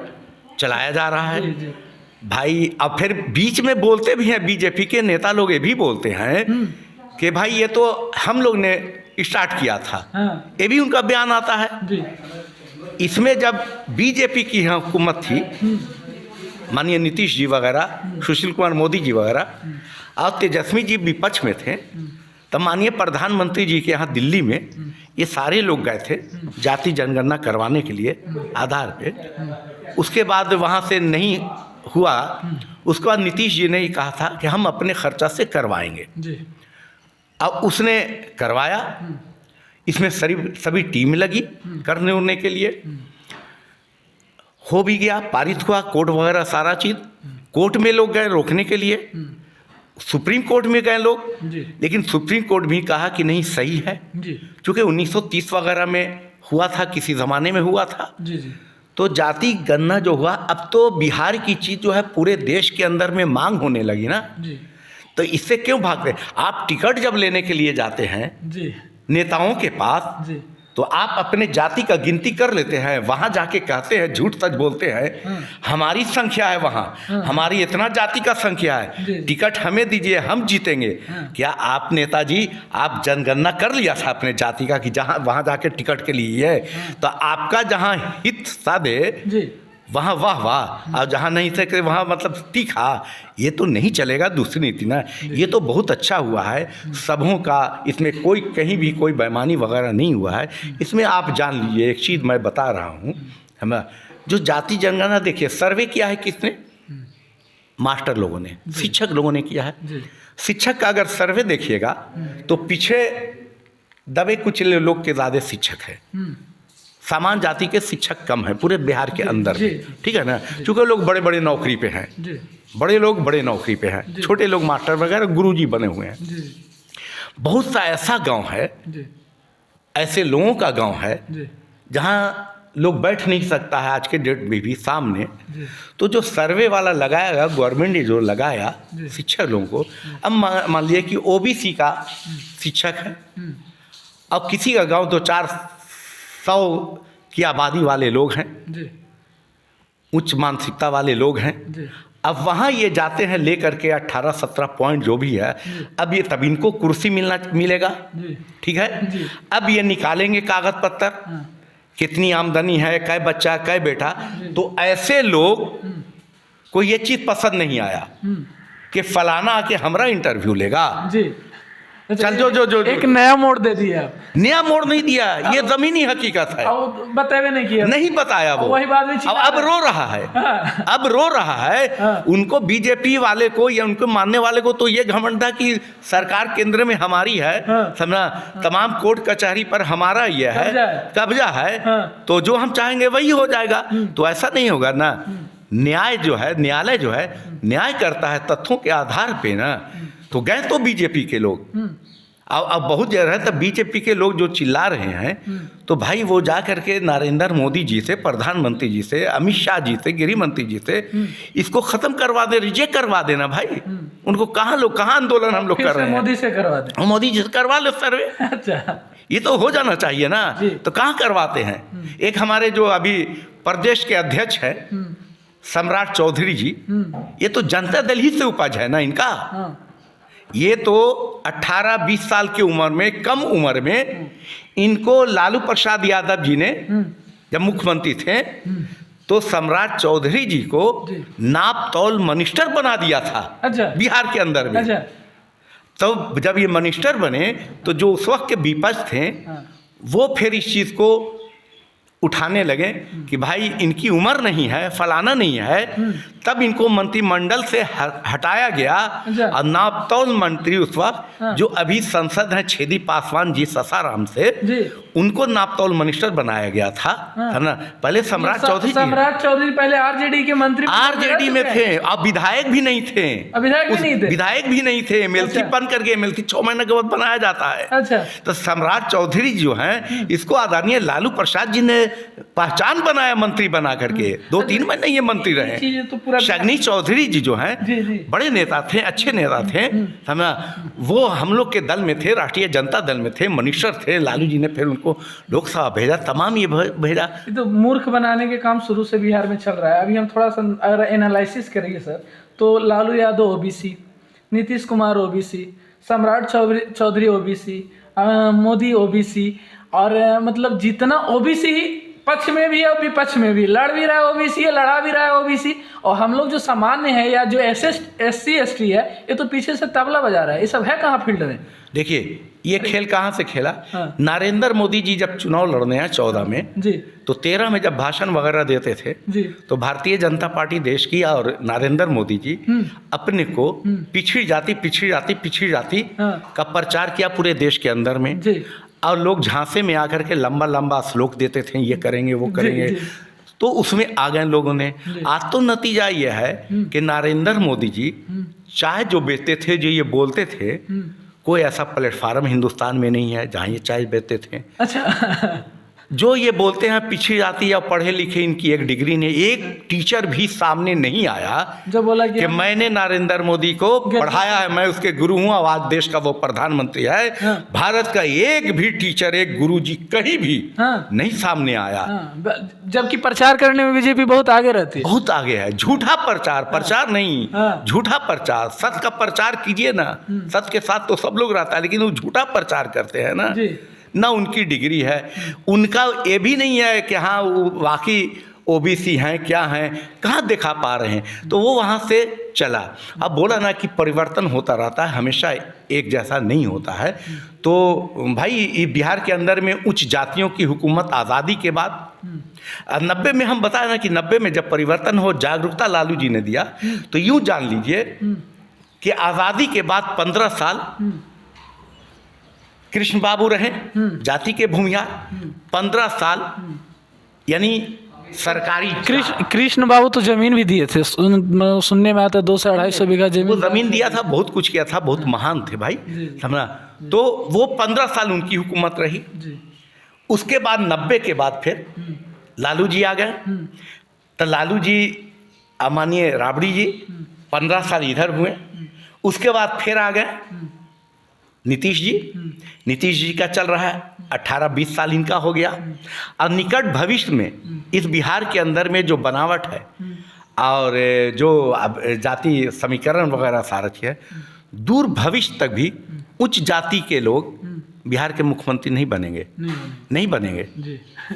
चलाया जा रहा है भाई। अब फिर बीच में बोलते भी हैं, बीजेपी के नेता लोग ये भी बोलते हैं कि भाई ये तो हम लोग ने स्टार्ट किया था, ये भी उनका बयान आता है। इसमें जब बीजेपी की हुकूमत थी, माननीय नीतीश जी वगैरह, सुशील कुमार मोदी जी वगैरह और तेजस्वी जी विपक्ष में थे, तब माननीय प्रधानमंत्री जी के यहाँ दिल्ली में ये सारे लोग गए थे जाति जनगणना करवाने के लिए आधार पे। उसके बाद वहाँ से नहीं हुआ, उसके बाद नीतीश जी ने कहा था कि हम अपने खर्चा से करवाएंगे। अब उसने करवाया, इसमें सभी टीम लगी करने उड़ने के लिए, हो भी गया, पारित हुआ, कोर्ट वगैरह सारा चीज़, कोर्ट में लोग गए रोकने के लिए, सुप्रीम कोर्ट में गए लोग, लेकिन सुप्रीम कोर्ट भी कहा कि नहीं सही है, क्योंकि 1930 वगैरह में हुआ था, किसी ज़माने में हुआ था। तो जाति गणना जो हुआ, अब तो बिहार की चीज़ जो है पूरे देश के अंदर में मांग होने लगी ना, तो इससे क्यों भागते? आप टिकट जब लेने के लिए जाते हैं नेताओं के पास, तो आप अपने जाति का गिनती कर लेते हैं, वहाँ जाके कहते हैं, झूठ सच बोलते हैं, हमारी संख्या है वहाँ, हमारी इतना जाति का संख्या है, टिकट हमें दीजिए, हम जीतेंगे। क्या आप नेताजी आप जनगणना कर लिया था अपने जाति का कि जहाँ वहाँ जाके टिकट के लिए है, तो आपका जहाँ हित साधे वहाँ वाह वाह, और जहाँ नहीं थे वहाँ मतलब तीखा, ये तो नहीं चलेगा दूसरी नीति ना। ये तो बहुत अच्छा हुआ है सबों का, इसमें कोई कहीं भी कोई बेईमानी वगैरह नहीं हुआ है। इसमें आप जान लीजिए, एक चीज़ मैं बता रहा हूँ, हम जो जाति जनगणना देखिए, सर्वे किया है किसने? मास्टर लोगों ने, शिक्षक लोगों ने किया है। शिक्षक का अगर सर्वे देखिएगा तो पीछे दबे कुचले लोग के ज़्यादा शिक्षक है, सामान्य जाति के शिक्षक कम है पूरे बिहार के अंदर में, ठीक है ना, क्योंकि लोग बड़े बड़े नौकरी पे हैं, बड़े लोग बड़े नौकरी पे हैं, छोटे लोग मास्टर वगैरह गुरुजी बने हुए हैं। बहुत सा ऐसा गांव है, ऐसे लोगों का गांव है जहां लोग बैठ नहीं सकता है आज के डेट में भी सामने। तो जो सर्वे वाला लगाया, गवर्नमेंट ने जो लगाया शिक्षक लोगों को, अब मान लीजिए कि ओबीसी का शिक्षक हैं, अब किसी का गांव 200-400 की आबादी वाले लोग हैं, जी उच्च मानसिकता वाले लोग हैं। जी अब वहाँ ये जाते हैं लेकर के 18-17 पॉइंट जो भी है, अब ये तब इनको कुर्सी मिलेगा, जी ठीक है। जी। अब ये निकालेंगे कागज पत्तर, हाँ कितनी आमदनी है, कै बच्चा कै बेटा, तो ऐसे लोग को ये चीज़ पसंद नहीं आया कि फलाना आके हमारा इंटरव्यू लेगा। जी। चल जो एक नया मोड़ दे दिया आप। नया मोड़ नहीं दिया, ये जमीनी हकीकत है, अब बताए नहीं किया, नहीं बताया वो। वही बात में अब रो रहा है, अब रो रहा है। हाँ। उनको बीजेपी वाले को या उनको मानने वाले को तो ये घमंड था कि सरकार केंद्र में हमारी है, हाँ। समझा, तमाम कोर्ट कचहरी पर हमारा ये है, कब्जा है, हाँ। तो जो हम चाहेंगे वही हो जाएगा। तो ऐसा नहीं होगा ना। न्याय जो है, न्यायालय जो है, न्याय करता है तथ्यों के आधार पे ना। तो गए तो बीजेपी के लोग, अब बहुत जगह है, तब बीजेपी के लोग जो चिल्ला रहे हैं, तो भाई वो जा करके नरेंद्र मोदी जी से, प्रधानमंत्री जी से, अमित शाह जी से, गृह मंत्री जी से इसको खत्म करवा दे, रिजेक्ट करवा देना भाई। उनको कहाँ आंदोलन हम लोग कर रहे हैं, मोदी से करवा दे, मोदी जी से करवा लो सर्वे। अच्छा, ये तो हो जाना चाहिए ना। तो कहाँ करवाते हैं। एक हमारे जो अभी प्रदेश के अध्यक्ष है सम्राट चौधरी जी, ये तो जनता दल ही से उपज है ना इनका। हाँ ये तो 18-20 साल की उम्र में, कम उम्र में इनको लालू प्रसाद यादव जी ने जब मुख्यमंत्री थे तो सम्राट चौधरी जी को नाप तौल मिनिस्टर बना दिया था। अच्छा। बिहार के अंदर में। अच्छा। तो जब ये मिनिस्टर बने तो जो उस वक्त के विपक्ष थे वो फिर इस चीज़ को उठाने लगे कि भाई इनकी उम्र नहीं है, फलाना नहीं है, तब इनको मंत्रिमंडल से हटाया गया। और नापतौल मंत्री उस वक्त जो अभी संसद हैं छेदी पासवान जी सासाराम से, उनको नापतौल मिनिस्टर बनाया गया था, है ना। पहले सम्राट चौधरी पहले आरजेडी के मंत्री, आरजेडी में थे, अब विधायक भी नहीं थे, विधायक भी नहीं थे, एमएलसी बन करके, एमएलसी 6 महीने के बाद बनाया जाता है। अच्छा। तो सम्राट चौधरी जो हैं, इसको आदरणीय लालू प्रसाद जी ने पहचान बनाया मंत्री बना करके। 2-3 महीने ये मंत्री रहे। तो शगनी चौधरी जी जो हैं बड़े नेता थे, अच्छे नेता थे, समझा। वो हम लोग के दल में थे, राष्ट्रीय जनता दल में थे, मिनिस्टर थे। लालू जी ने फिर उनको लोकसभा भेजा, तमाम ये भेजा। तो मूर्ख बनाने के काम शुरू से बिहार में चल रहा है। अभी हम थोड़ा सा अगर एनालिसिस करेंगे सर, तो लालू यादव ओबीसी, नीतीश कुमार ओबीसी, सम्राट चौधरी ओबीसी, मोदी ओबीसी, और मतलब जितना ओबीसी पक्ष में भी है और विपक्ष में भी, लड़ भी रहा है ओबीसी है, लड़ा भी रहा है ओबीसी। और हम लोग जो सामान्य है या जो एससी एसटी है, ये तो पीछे से तबला बजा रहा है। ये सब है कहाँ फील्ड में। देखिए ये खेल कहाँ से खेला। नरेंद्र मोदी जी जब चुनाव लड़ने हैं 14 में जी, तो 13 में जब भाषण वगैरह देते थे जी, तो भारतीय जनता पार्टी देश की और नरेंद्र मोदी जी अपने को पिछड़ी जाति का प्रचार किया पूरे देश के अंदर में जी। और लोग झांसे में आकर के लंबा लंबा श्लोक देते थे, ये करेंगे वो करेंगे जी, जी। तो उसमें आ गए लोगों ने। आज तो नतीजा ये है कि नरेंद्र मोदी जी चाय जो बेचते थे, जो ये बोलते थे, कोई ऐसा प्लेटफार्म हिंदुस्तान में नहीं है जहाँ ये चाय बेचते थे। अच्छा। जो ये बोलते हैं पिछड़ी जाति या पढ़े लिखे, इनकी एक डिग्री नहीं, एक टीचर भी सामने नहीं आया जो बोला कि मैंने नरेंद्र मोदी को पढ़ाया है, मैं उसके गुरु हूँ, अब आज देश का वो प्रधानमंत्री है। हाँ। भारत का एक भी टीचर, एक गुरुजी कहीं भी नहीं सामने आया। जबकि प्रचार करने में बीजेपी बहुत आगे रहती है, बहुत आगे है। झूठा प्रचार नहीं, झूठा प्रचार। सत्य का प्रचार कीजिए ना, सत्य के साथ तो सब लोग रहता है, लेकिन वो झूठा प्रचार करते हैं ना उनकी डिग्री है, उनका ये भी नहीं है कि हाँ वो वाकई ओबीसी हैं, क्या हैं, कहाँ दिखा पा रहे हैं। तो वो वहाँ से चला। अब बोला ना कि परिवर्तन होता रहता है, हमेशा एक जैसा नहीं होता है। तो भाई ये बिहार के अंदर में उच्च जातियों की हुकूमत आज़ादी के बाद 90 में, हम बताए ना कि 90 में जब परिवर्तन हो, जागरूकता लालू जी ने दिया, तो यूँ जान लीजिए कि आज़ादी के बाद 15 साल कृष्ण बाबू रहे जाति के भूमिहार, 15 साल यानी सरकारी। कृष्ण बाबू तो जमीन भी दिए थे, सुनने में आता है 200 से 250 बीघा जमीन दिया था, बहुत कुछ किया था, बहुत महान थे भाई, समझा। तो वो 15 साल उनकी हुकूमत रही। उसके बाद 90 के बाद फिर लालू जी आ गए। तो लालू जी, मानिए राबड़ी जी 15 साल इधर हुए, उसके बाद फिर आ गए नीतीश जी का चल रहा है, 18-20 साल इनका हो गया। और निकट भविष्य में इस बिहार के अंदर में जो बनावट है और जो अब जाति समीकरण वगैरह सारा चीज़ है, दूर भविष्य तक भी उच्च जाति के लोग बिहार के मुख्यमंत्री नहीं बनेंगे, नहीं बनेंगे।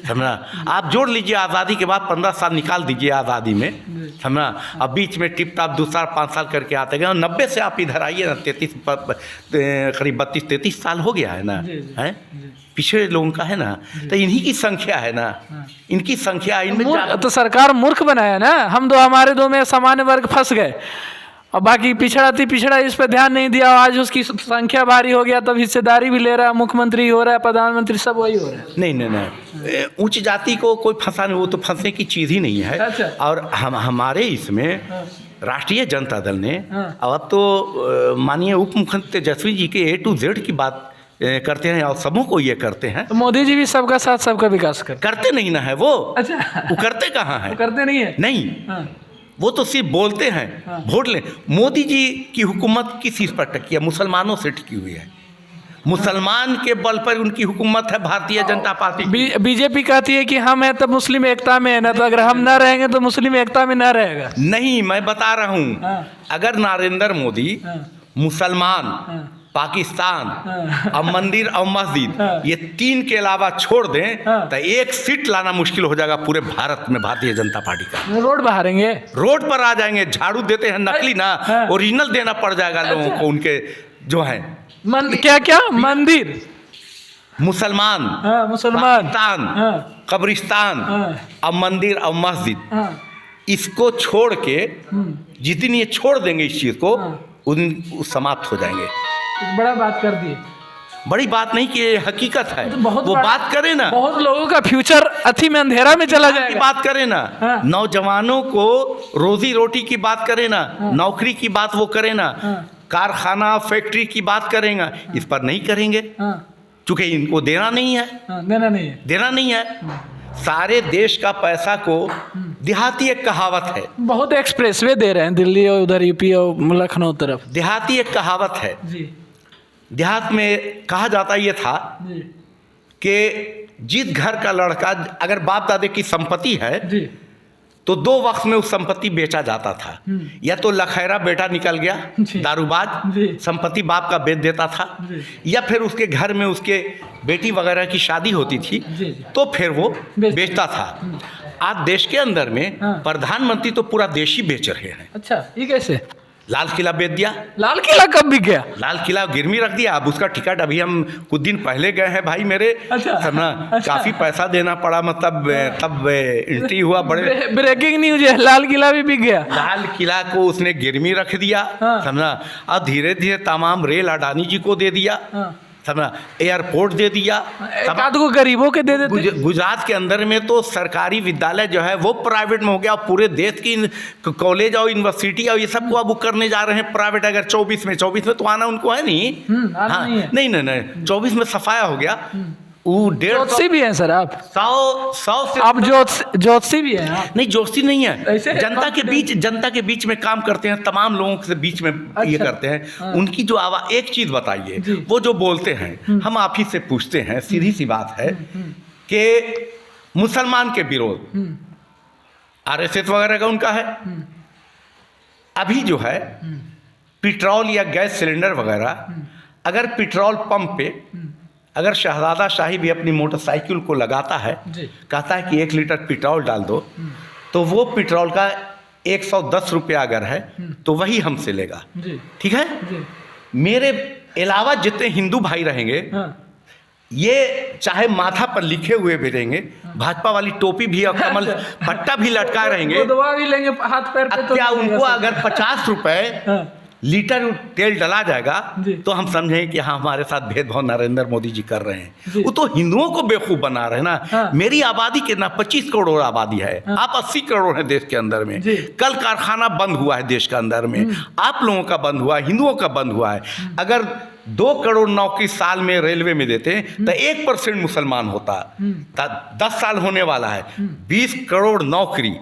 समझा? आप जोड़ लीजिए, आज़ादी के बाद 15 साल निकाल दीजिए आज़ादी में, समझा? अब बीच में टिप टाप 2-5 साल करके आते गए, और 90 से आप इधर आइए ना, 33 करीब 32-33 साल हो गया है ना, है पिछड़े लोगों का है ना, तो इन्हीं की संख्या है ना, इनकी संख्या इनमें तो सरकार मूर्ख बनाया ना, हम दो हमारे दो में सामान्य वर्ग फंस गए और बाकी पिछड़ा इस पे ध्यान नहीं दिया, आज उसकी संख्या भारी हो गया, तब हिस्सेदारी भी ले रहा है, मुख्यमंत्री हो रहा है, प्रधानमंत्री सब वही हो रहा है। नहीं, उच्च जाति को कोई फंसा नहीं, वो तो फंसने की चीज़ ही नहीं है। अच्छा। और हमारे इसमें राष्ट्रीय जनता दल ने अब तो माननीय उप मुख्यमंत्री तेजस्वी जी के A to Z की बात करते हैं और सबों को ये करते हैं। तो मोदी जी भी सबका साथ सबका विकास करते नहीं ना है वो। अच्छा, वो करते कहाँ है? वो करते नहीं है। नहीं, वो तो सिर्फ बोलते हैं, वोट ले। मोदी जी की हुकूमत किस चीज़ पर टिकी है? मुसलमानों से टिकी हुई है, मुसलमान के बल पर उनकी हुकूमत है भारतीय जनता पार्टी। बीजेपी कहती है कि हम हैं तो मुस्लिम एकता में है ना, तो अगर हम ना रहेंगे तो मुस्लिम एकता में ना रहेगा। नहीं, मैं बता रहा हूँ, अगर नरेंद्र मोदी मुसलमान, पाकिस्तान और मंदिर और मस्जिद ये 3 के अलावा छोड़ दें तो 1 सीट लाना मुश्किल हो जाएगा पूरे भारत में भारतीय जनता पार्टी का। रोड बहारेंगे, रोड पर आ जाएंगे, झाड़ू देते हैं नकली ना, ओरिजिनल देना पड़ जाएगा लोगों को, उनके जो है क्या मंदिर, मुसलमान, पाकिस्तान, कब्रिस्तान और मंदिर और मस्जिद, इसको छोड़ के जितनी ये छोड़ देंगे इस चीज़ को, उन समाप्त हो जाएंगे। बड़ा बात कर दी, बड़ी बात नहीं कि ये हकीकत है, तो वो बात करे ना, बहुत लोगों का फ्यूचर अथी में अंधेरा में चला जाएगा। बात करे ना, नौजवानों को रोजी रोटी की बात करे ना, नौकरी की बात वो करे ना, कारखाना फैक्ट्री की बात करेंगे, इस पर नहीं करेंगे क्योंकि इनको देना नहीं है, देना नहीं है। सारे देश का पैसा को, देहाती एक कहावत है, बहुत एक्सप्रेसवे दे रहे हैं दिल्ली और उधर यूपी और लखनऊ तरफ। देहाती एक कहावत है जी। देहात में कहा जाता ये था कि जिस घर का लड़का अगर बाप दादे की संपत्ति है जी, तो 2 वक्त में उस संपत्ति बेचा जाता था। या तो लखैरा बेटा निकल गया दारूबाज, संपत्ति बाप का बेच देता था, या फिर उसके घर में उसके बेटी वगैरह की शादी होती थी तो फिर वो बेचता था। आज देश के अंदर में प्रधानमंत्री तो पूरा देश ही बेच रहे हैं। अच्छा, ये कैसे? लाल किला बेच दिया। लाल किला कब बिक गया? लाल किला गिरवी रख दिया। अब उसका टिकट अभी हम कुछ दिन पहले गए हैं भाई मेरे। अच्छा, ना काफी पैसा देना पड़ा, मतलब तब एंट्री हुआ। बड़े ब्रेकिंग न्यूज है, लाल किला भी बिक गया। लाल किला को उसने गिरवी रख दिया, समझा। और धीरे धीरे तमाम रेल अडानी जी को दे दिया, समझा। एयरपोर्ट दे दिया, एकाध को गरीबों के दे देते। गुजरात के अंदर में तो सरकारी विद्यालय जो है वो प्राइवेट में हो गया। पूरे देश की कॉलेज और यूनिवर्सिटी और ये सब को अब वो करने जा रहे हैं प्राइवेट। अगर 24 में तो आना उनको है नहीं। हाँ, नहीं 24 में सफाया हो गया। वो 150 भी है सर। आप 100 से आप ज्योतिषी भी है? नहीं, ज्योतिषी नहीं है। जनता के बीच में काम करते हैं, तमाम लोगों के बीच में ये करते हैं। उनकी जो आवाज़, एक चीज़ बताइए, वो जो बोलते हैं, हम आप ही से पूछते हैं, सीधी सी बात है कि मुसलमान के विरोध RSS वगैरह का उनका है। अभी जो है पेट्रोल या गैस सिलेंडर वगैरह, अगर पेट्रोल पंप पे अगर शहजादा शाही भी अपनी मोटरसाइकिल को लगाता है, कहता है कि 1 लीटर पेट्रोल डाल दो, तो वो पेट्रोल का 110 रुपया अगर है तो वही हमसे लेगा। ठीक है? मेरे अलावा जितने हिंदू भाई रहेंगे, ये चाहे माथा पर लिखे हुए भी रहेंगे, भाजपा वाली टोपी भी और कमल पट्टा भी लटका रहेंगे, दवा भी लेंगे हाथ पैर पे, तो क्या उनको अगर 50 रुपए लीटर तेल डला जाएगा तो हम समझें कि हाँ, हमारे साथ भेदभाव नरेंद्र मोदी जी कर रहे हैं। वो तो हिंदुओं को बेवकूफ़ बना रहे हैं ना। मेरी आबादी कितना, 25 करोड़ आबादी है। आप 80 करोड़ है देश के अंदर में। कल कारखाना बंद हुआ है देश के अंदर में, आप लोगों का बंद हुआ है, हिंदुओं का बंद हुआ है। अगर 2 करोड़ नौकरी साल में रेलवे में देते तो 1% मुसलमान होता। 10 साल होने वाला है, 20 करोड़ नौकरी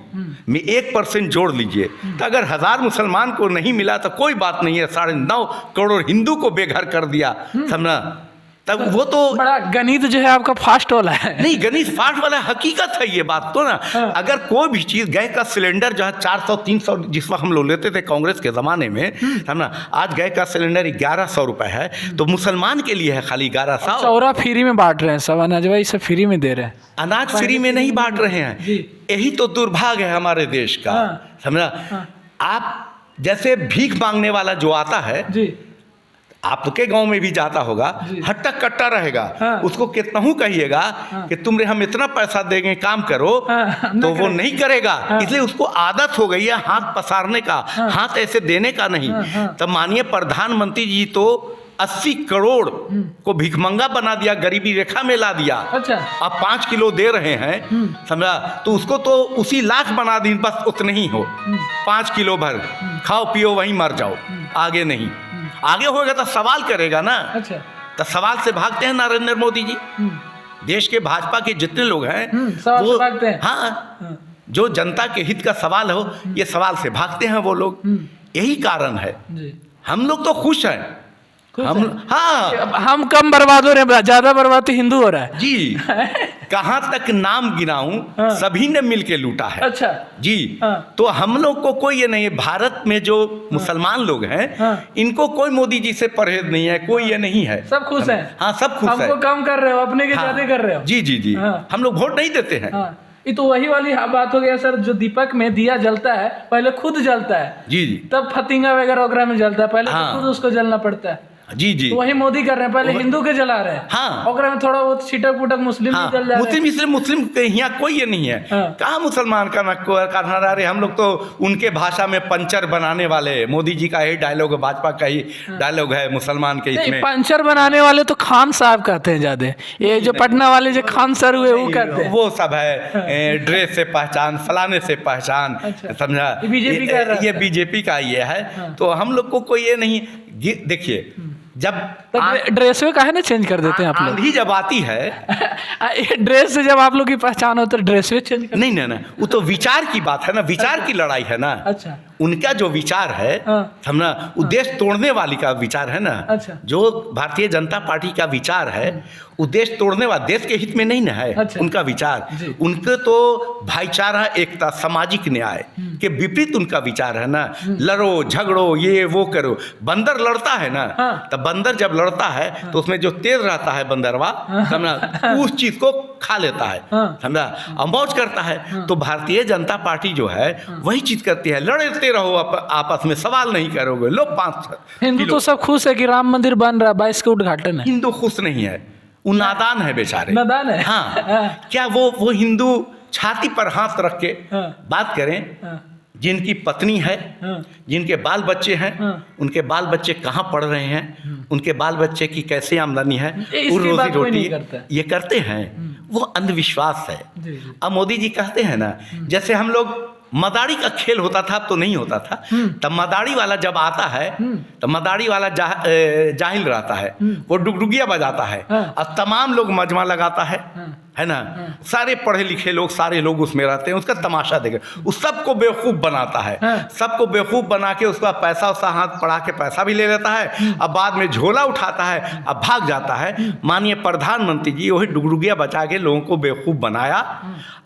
में 1% जोड़ लीजिए, तो अगर 1000 मुसलमान को नहीं मिला तो कोई बात नहीं है, 9.5 करोड़ हिंदू को बेघर कर दिया, समझा। तब वो तो बड़ा गणित जो है आपका फास्ट वाला है। नहीं, गणित फास्ट वाला हकीकत है ये बात तो ना। अगर कोई भी चीज़, गैस का सिलेंडर जो है 400-300 जिस वक्त हम लोग लेते थे कांग्रेस के ज़माने में, समझा, आज गैस का सिलेंडर 1100 रुपये है, तो मुसलमान के लिए है खाली 1100। चौरा फ्री में बांट रहे हैं, सब अनाज भाई सब फ्री में दे रहे हैं। अनाज फ्री में नहीं बांट रहे हैं, यही तो दुर्भाग्य है हमारे देश का, समझा। आप जैसे भीख मांगने वाला जो आता है जी, आपके गांव में भी जाता होगा, हट्टा कट्टा रहेगा, उसको कितना ही कहिएगा कि तुमने हम इतना पैसा देंगे काम करो, तो वो नहीं करेगा। इसलिए उसको आदत हो गई है हाथ पसारने का, हाथ ऐसे देने का नहीं। तब माननीय प्रधानमंत्री जी तो 80 करोड़ को भिखमंगा बना दिया, गरीबी रेखा में ला दिया। अच्छा, अब 5 किलो दे रहे हैं, समझा, तो उसको तो उसी लाख बना दी, बस उतने ही हो, 5 किलो भर खाओ पियो वहीं मर जाओ, आगे नहीं। आगे होगा तो सवाल करेगा ना। अच्छा, तो सवाल से भागते हैं नरेंद्र मोदी जी। देश के भाजपा के जितने लोग हैं सवाल वो से भागते हैं। हाँ, जो जनता के हित का सवाल हो, ये सवाल से भागते हैं वो लोग। यही कारण है। हम लोग तो खुश हैं, हम कम बर्बाद हो रहे हैं, ज्यादा बर्बाद तो हिंदू हो रहा है जी। कहाँ तक नाम गिनाऊं, सभी ने मिलके लूटा है। अच्छा जी, तो हम लोग को कोई ये नहीं है। भारत में जो मुसलमान लोग हैं, इनको कोई मोदी जी से परहेज नहीं है, कोई ये नहीं है, सब खुश हैं। हाँ, सब खुश है। हमको कम कर रहे हो, अपने के ज्यादा कर रहे हो। जी जी जी, हम लोग वोट नहीं देते हैं। ये तो वही वाली बात हो गया सर, जो दीपक में दिया जलता है, पहले खुद जलता है, जी जी, तब फतिंगा वगैरह वगैरह में जलता है, पहले तो खुद उसको जलना पड़ता है। जी जी, तो वही मोदी कर रहे हैं, पहले हिंदू के जला रहे हैं, हाँ, और में थोड़ा बहुत छिटक पुटक मुस्लिम भी जल जा रहे हैं। मुस्लिम यहाँ कोई ये नहीं है। कहाँ मुसलमान का नक्का रहे, हम लोग तो उनके भाषा में पंचर बनाने वाले। मोदी जी का यही डायलॉग है, भाजपा का ही डायलॉग है मुसलमान के इसमें। पंचर बनाने वाले तो खान साहब कहते हैं ज्यादा, ये जो पटना वाले जो खान सर हुए वो कहते हैं। वो सब है, ड्रेस से पहचान, फलाने से पहचान, समझा, बीजेपी का ये बीजेपी का ये है। तो हम लोग को कोई ये नहीं। देखिए, जब ड्रेस में काहे ना चेंज कर देते हैं आप लोग? आंधी जब आती है, ड्रेस से जब आप लोग की पहचान हो तो ड्रेस में चेंज कर। नहीं, वो तो विचार की बात है ना, विचार की लड़ाई है ना। अच्छा, उनका जो विचार है, समझा, वो देश तोड़ने वाली का विचार है ना। अच्छा, जो भारतीय जनता पार्टी का विचार है, वो देश तोड़ने वाला, देश के हित में नहीं ना है। अच्छा, उनका विचार, उनके तो भाईचारा, एकता, सामाजिक न्याय के विपरीत उनका विचार है ना। लड़ो झगड़ो, ये वो करो। बंदर लड़ता है ना, तो बंदर जब लड़ता है तो उसमें जो तेज रहता है बंदरवा, समझा, उस चीज को खा लेता है, समझा, और मौज करता है। तो भारतीय जनता पार्टी जो है वही चीज करती है, लड़ते रहो आपस में, सवाल नहीं करोगे। लो 5 हिंदू तो सब खुश है कि राम मंदिर बन रहा है, 22 के उद्घाटन है। हिंदू खुश नहीं है, वो नादान है बेचारे, नादान है। हाँ, क्या वो हिंदू छाती पर हाथ रख के बात करें? जिनकी पत्नी है, जिनके बाल बच्चे हैं, उनके बाल बच्चे कहाँ पढ़ रहे हैं, उनके बाल बच्चे की कैसे आमदनी है, रोजी रोटी, ये करते हैं। वो अंधविश्वास है। अब मोदी जी कहते हैं ना, जैसे हम लोग मदारी का खेल होता था, अब तो नहीं होता था। तब मदारी वाला जब आता है, तो मदारी वाला जाहिल रहता है, वो डुगडुगिया बजाता है, और तमाम लोग मजमा लगाता है ना। सारे पढ़े लिखे लोग, सारे लोग उसमें रहते हैं, उसका तमाशा देखे, उस सबको बेवकूफ़ बनाता है। सबको बेवकूफ़ बना के उसका पैसा उसका हाथ पड़ा के पैसा भी ले लेता है, अब बाद में झोला उठाता है, अब भाग जाता है। माननीय प्रधानमंत्री जी वही डुगडुगिया बचा के लोगों को बेवकूफ़ बनाया।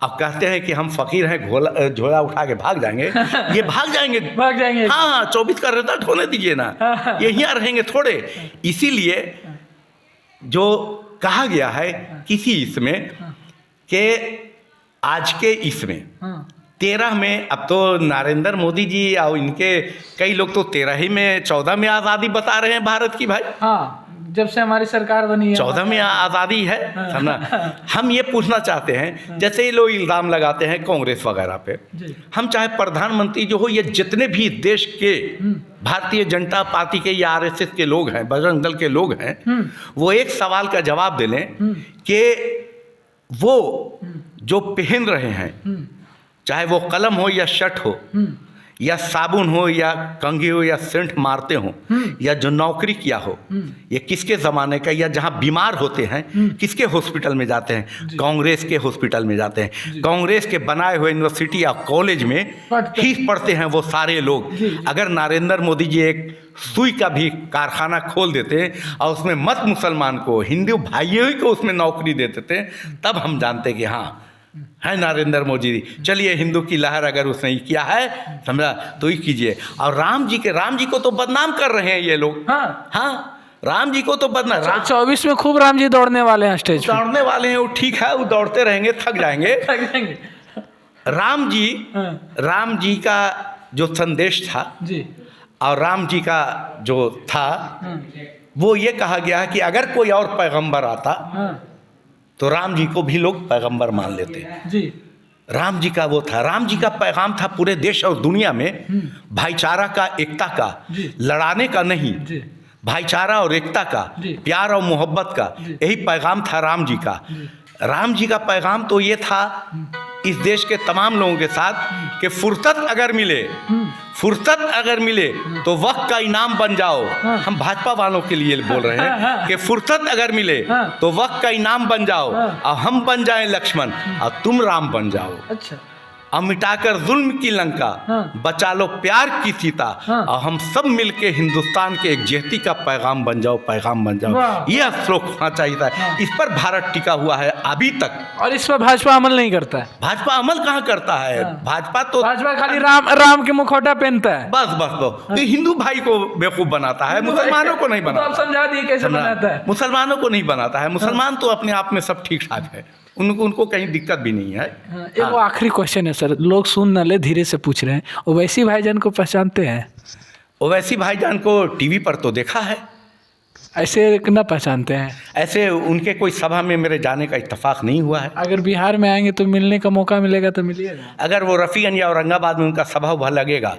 अब कहते हैं कि हम फकीर हैं, झोला उठा के भाग जाएंगे। ये भाग जाएंगे। हाँ, 24 का रिजल्ट होने दीजिए ना, ये यहाँ रहेंगे थोड़े। इसीलिए जो कहा गया है किसी इसमें कि आज के इसमें 13 में, अब तो नरेंद्र मोदी जी और इनके कई लोग तो 13 ही में, 14 में आज़ादी बता रहे हैं भारत की। भाई हाँ, जब से हमारी सरकार बनी है 14 में आज़ादी है, समझना। हम ये पूछना चाहते हैं, जैसे ये लोग इल्ज़ाम लगाते हैं कांग्रेस वगैरह पे, हम चाहे प्रधानमंत्री जो हो, ये जितने भी देश के भारतीय जनता पार्टी के या RSS के लोग हैं, बजरंग दल के लोग हैं, वो एक सवाल का जवाब दे लें कि वो जो पहन रहे हैं, चाहे वो कलम हो या शर्ट हो, या साबुन हो या कंघी हो या सेंट मारते हो या जो नौकरी किया हो, ये किसके ज़माने का, या जहाँ बीमार होते हैं किसके हॉस्पिटल में जाते हैं, कांग्रेस के हॉस्पिटल में जाते हैं, कांग्रेस के बनाए हुए यूनिवर्सिटी या कॉलेज में ही पढ़ते हैं वो सारे लोग। अगर नरेंद्र मोदी जी एक सुई का भी कारखाना खोल देते हैं और उसमें मत मुसलमान को, हिंदू भाइयों को उसमें नौकरी दे देते हैं, तब हम जानते कि हाँ है नरेंद्र मोदी जी। चलिए हिंदू की लहर अगर उसने ही किया है, समझा, तो ही कीजिए। और राम जी को तो बदनाम कर रहे हैं ये लोग। हाँ, राम जी को तो बदनाम। 24 में खूब राम जी दौड़ने वाले हैं, स्टेज पे दौड़ने वाले हैं, वो ठीक है, वो दौड़ते रहेंगे, थक जाएंगे। राम जी का जो संदेश था जी, और राम जी का जो था, वो ये कहा गया है कि अगर कोई और पैगंबर आता तो राम जी को भी लोग पैगंबर मान लेते जी। राम जी का वो था, राम जी का पैगाम था पूरे देश और दुनिया में भाईचारा का, एकता का, लड़ाने का नहीं, भाईचारा और एकता का, प्यार और मोहब्बत का, यही पैगाम था राम जी का। राम जी का पैगाम तो ये था इस देश के तमाम लोगों के साथ कि फुर्सत अगर मिले तो वक्त का इनाम बन जाओ। हम भाजपा वालों के लिए बोल रहे हैं कि फुर्सत अगर मिले तो वक्त का इनाम बन जाओ, और हम बन जाएं लक्ष्मण और तुम राम बन जाओ। अच्छा, और मिटाकर जुल्म की लंका, बचा लो प्यार की सीता, और हम सब मिलके हिंदुस्तान के एक जेहती का पैगाम बन जाओ। यह श्लोक होना चाहिए था। इस पर भारत टिका हुआ है अभी तक, और इस पर भाजपा अमल नहीं करता है। भाजपा अमल कहाँ करता है? भाजपा खाली राम के मुखौटा पहनता है, बस हिंदू भाई को बेवकूफ बनाता है, मुसलमानों को नहीं बनाता। आप समझा दिए कैसे बनाता है। मुसलमानों को नहीं बनाता है। मुसलमान तो अपने आप में सब ठीक ठाक है, उनको कहीं दिक्कत भी नहीं है। एक वो आखिरी क्वेश्चन है सर, लोग सुन न ले, धीरे से पूछ रहे हैं, ओवैसी भाईजान को पहचानते हैं? ओवैसी भाईजान को टीवी पर तो देखा है, ऐसे न पहचानते हैं। ऐसे उनके कोई सभा में मेरे जाने का इत्तेफाक नहीं हुआ है। अगर बिहार में आएंगे तो मिलने का मौका मिलेगा तो मिलिएगा। अगर वो रफ़ीगंज या औरंगाबाद में उनका सभा उभा लगेगा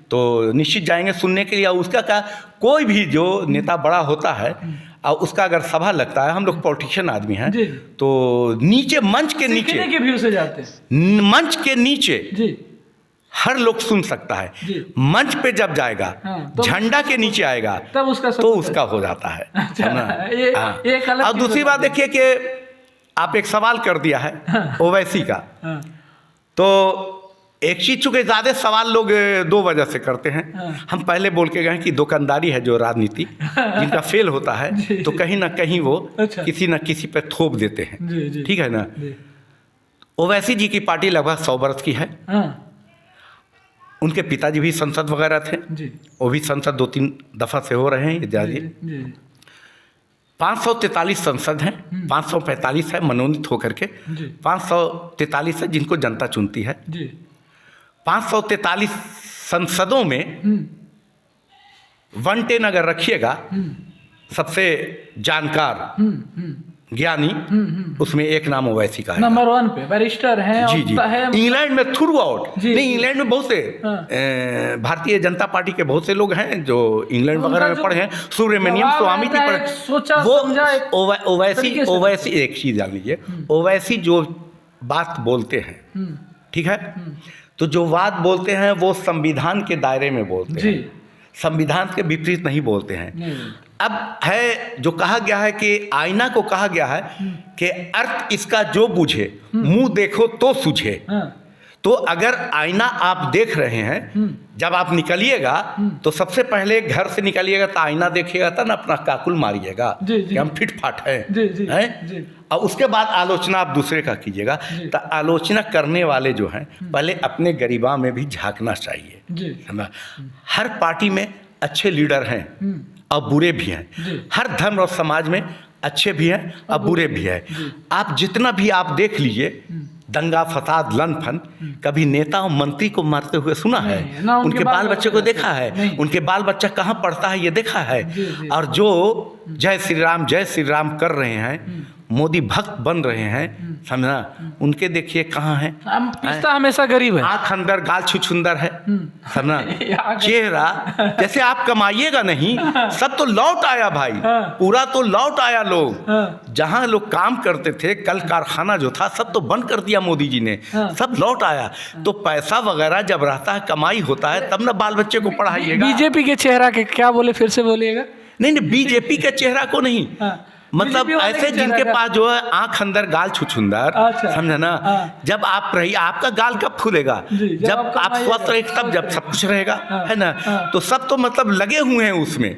तो निश्चित जाएंगे सुनने के लिए। उसका क्या, कोई भी जो नेता बड़ा होता है और उसका अगर सभा लगता है, हम लोग पॉलिटिशियन आदमी हैं, तो नीचे मंच के नीचे के व्यू से जाते हैं, मंच के नीचे हर लोग सुन सकता है। मंच पे जब जाएगा, झंडा के नीचे आएगा, तब उसका हो जाता है। और दूसरी बात देखिए कि आप एक सवाल कर दिया है ओवैसी का, तो एक चीज, चूंकि ज़्यादा सवाल लोग 2 वजह से करते हैं। हम पहले बोल के गए कि दुकानदारी है जो राजनीति जिनका फेल होता है, तो कहीं ना कहीं वो किसी न किसी पे थोप देते हैं, ठीक है ना। ओवैसी जी की पार्टी लगभग 100 वर्ष की है। उनके पिताजी भी संसद वगैरह थे, वो भी संसद 2-3 दफ़ा से हो रहे हैं इत्यादि। 543 संसद हैं, 545 है मनोनीत होकर के, 543 है जिनको जनता चुनती है। 543 संसदों में 110 अगर रखिएगा, सबसे जानकार ज्ञानी, उसमें एक नाम ओवैसी का है। नंबर 1 पे बैरिस्टर हैं। जी। इंग्लैंड में थ्रू आउट नहीं, इंग्लैंड में बहुत से भारतीय जनता पार्टी के बहुत से लोग हैं जो इंग्लैंड वगैरह में पढ़े हैं। सुब्रमण्यम स्वामी जी पढ़े। वो ओवैसी एक चीज जान लीजिए, ओवैसी जो बात बोलते हैं, ठीक है, तो जो बात बोलते हैं वो संविधान के दायरे में बोलते हैं, संविधान के विपरीत नहीं बोलते हैं। अब है जो कहा गया है कि आईना को कहा गया है कि अर्थ इसका जो बुझे, मुंह देखो तो सूझे। तो अगर आईना आप देख रहे हैं, जब आप निकलिएगा तो सबसे पहले घर से निकलिएगा तो आईना देखिएगा, तब ना अपना काकुल मारिएगा कि हम फिट फाट हैं, और उसके बाद आलोचना आप दूसरे का कीजिएगा। तो आलोचना करने वाले जो हैं, पहले अपने गरिमा में भी झांकना चाहिए। हर पार्टी में अच्छे लीडर हैं और बुरे भी हैं, हर धर्म और समाज में अच्छे भी हैं और बुरे भी हैं। आप जितना भी आप देख लीजिए, दंगा फसाद लन फन, कभी नेता और मंत्री को मारते हुए सुना है? उनके बाल बच्चे को देखा है? उनके बाल बच्चा कहाँ पढ़ता है ये देखा है? और जो जय श्री राम कर रहे हैं, मोदी भक्त बन रहे हैं, समझना, उनके देखिए कहाँ हैं। हम पिस्ता हमेशा गरीब है। आँख अंदर गाल छुछुंदर है, समझना, चेहरा जैसे आप कमाइएगा नहीं, सब तो लौट आया भाई, पूरा तो लौट आया। लोग जहाँ लोग काम करते थे, कल कारखाना जो था सब तो बंद कर दिया मोदी जी ने, सब लौट आया। तो पैसा वगैरह जब रहता है, कमाई होता है, तब ना बाल बच्चे को पढ़ाइएगा। बीजेपी के चेहरा के क्या बोले, फिर से बोलिएगा। नहीं, बीजेपी के चेहरा को नहीं, मतलब ऐसे जिनके पास जो है आंख अंदर गाल छुछुंदर, समझे ना। जब आप रही, आपका गाल कब फूलेगा? जब आप स्वस्थ रहे तब, जब सब कुछ रहेगा, है ना। तो सब तो मतलब लगे हुए हैं उसमें,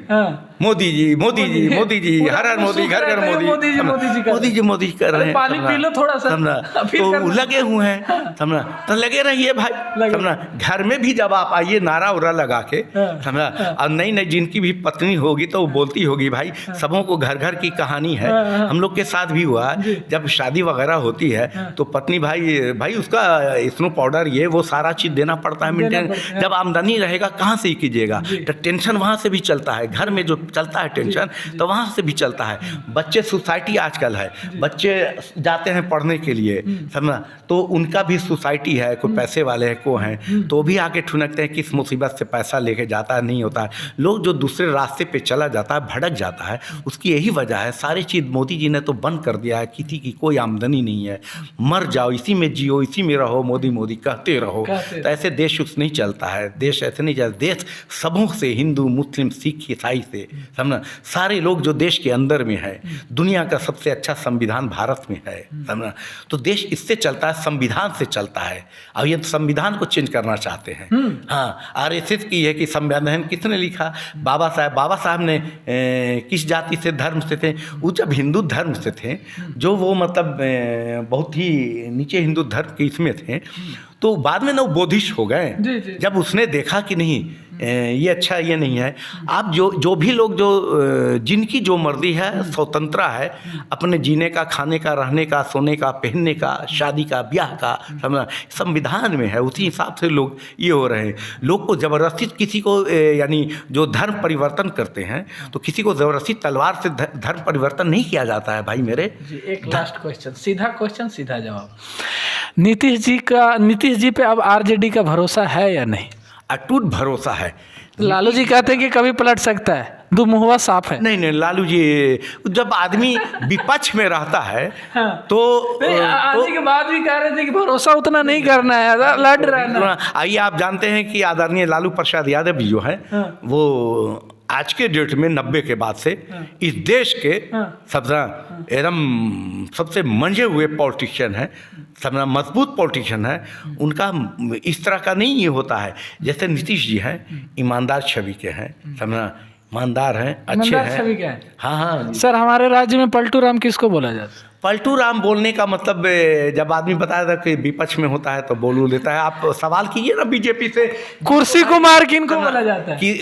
मोदी जी मोदी जी मोदी जी, हर हर मोदी, घर घर मोदी, मोदी जी कर रहे हैं, पानी पी लो थोड़ा सा, समझना। तो लगे हुए हैं, समझना, तो लगे रहिए भाई, समझना। घर में भी जब आप आइए नारा उरा लगा के, समझना। और नहीं, जिनकी भी पत्नी होगी तो वो बोलती होगी भाई, सबों को घर घर की कहानी है। हम लोग के साथ भी हुआ, जब शादी वगैरह होती है तो पत्नी भाई उसका स्नो पाउडर ये वो सारा चीज देना पड़ता है, मेंटेन। जब आमदनी रहेगा कहाँ से कीजिएगा, तो टेंशन वहाँ से भी चलता है। घर में जो चलता है टेंशन, तो वहाँ से भी चलता है। बच्चे सोसाइटी आजकल है, बच्चे जाते हैं पढ़ने के लिए, समझना, तो उनका भी सोसाइटी है, कोई पैसे वाले हैं, को हैं, तो भी आके ठुनकते हैं, किस मुसीबत से पैसा लेके जाता है, नहीं होता है। लोग जो दूसरे रास्ते पे चला जाता है, भटक जाता है, उसकी यही वजह है। सारी चीज़ मोदी जी ने तो बंद कर दिया है, किसी की कोई आमदनी नहीं है, मर जाओ इसी में, जियो इसी में रहो, मोदी मोदी कहते रहो। तो ऐसे देश उस नहीं चलता है, देश ऐसे नहीं चलता। देश सबों से, हिंदू मुस्लिम सिख ईसाई से, समझना, सारे लोग जो देश के अंदर में है। दुनिया का सबसे अच्छा संविधान भारत में है, समझना। तो देश इससे चलता है, संविधान से चलता है। अब ये संविधान को चेंज करना चाहते हैं। हाँ, RSS की है कि संविधान किसने लिखा? बाबा साहब ने किस जाति से, धर्म से थे? वो जब हिंदू धर्म से थे, जो वो मतलब बहुत ही नीचे हिंदू धर्म के इसमें थे, तो बाद में ना वो बोधिष्ट हो गए। जब उसने देखा कि नहीं ये अच्छा ये नहीं है। आप जो भी लोग जो जिनकी जो मर्जी है, स्वतंत्र है, अपने जीने का, खाने का, रहने का, सोने का, पहनने का, शादी का, ब्याह का, समझना, संविधान में है। उसी हिसाब से लोग ये हो रहे हैं। लोग को ज़बरदस्ती किसी को यानी जो धर्म परिवर्तन करते हैं, तो किसी को ज़बरदस्ती तलवार से धर्म परिवर्तन नहीं किया जाता है भाई मेरे। एक लास्ट क्वेश्चन, सीधा क्वेश्चन सीधा जवाब। नीतीश जी पे अब RJD का भरोसा है या नहीं? अटूट भरोसा है। लालू जी कहते हैं कि कभी पलट सकता है, दुमुंह साफ है। नहीं, लालू जी, जब आदमी विपक्ष में रहता है तो आने के बाद भी कह रहे थे कि भरोसा उतना नहीं करना है, लड़ रहना। आइए, आप जानते हैं कि आदरणीय लालू प्रसाद यादव जी जो है, वो आज के डेट में 90 के बाद से इस देश के सबसे मंजे हुए पॉलिटिशियन है, समझना, मजबूत पॉलिटिशियन है। उनका इस तरह का नहीं ये होता है जैसे नीतीश जी हैं, ईमानदार छवि के हैं, समझना, ईमानदार हैं, अच्छे हैं। हाँ, सर, हमारे राज्य में पलटू राम किसको बोला जाता है? पलटू राम बोलने का मतलब, जब आदमी बताया था कि विपक्ष में होता है तो बोलू लेता है। आप सवाल कीजिए ना बीजेपी से, कुर्सी कुमार किनको बोला जाता है?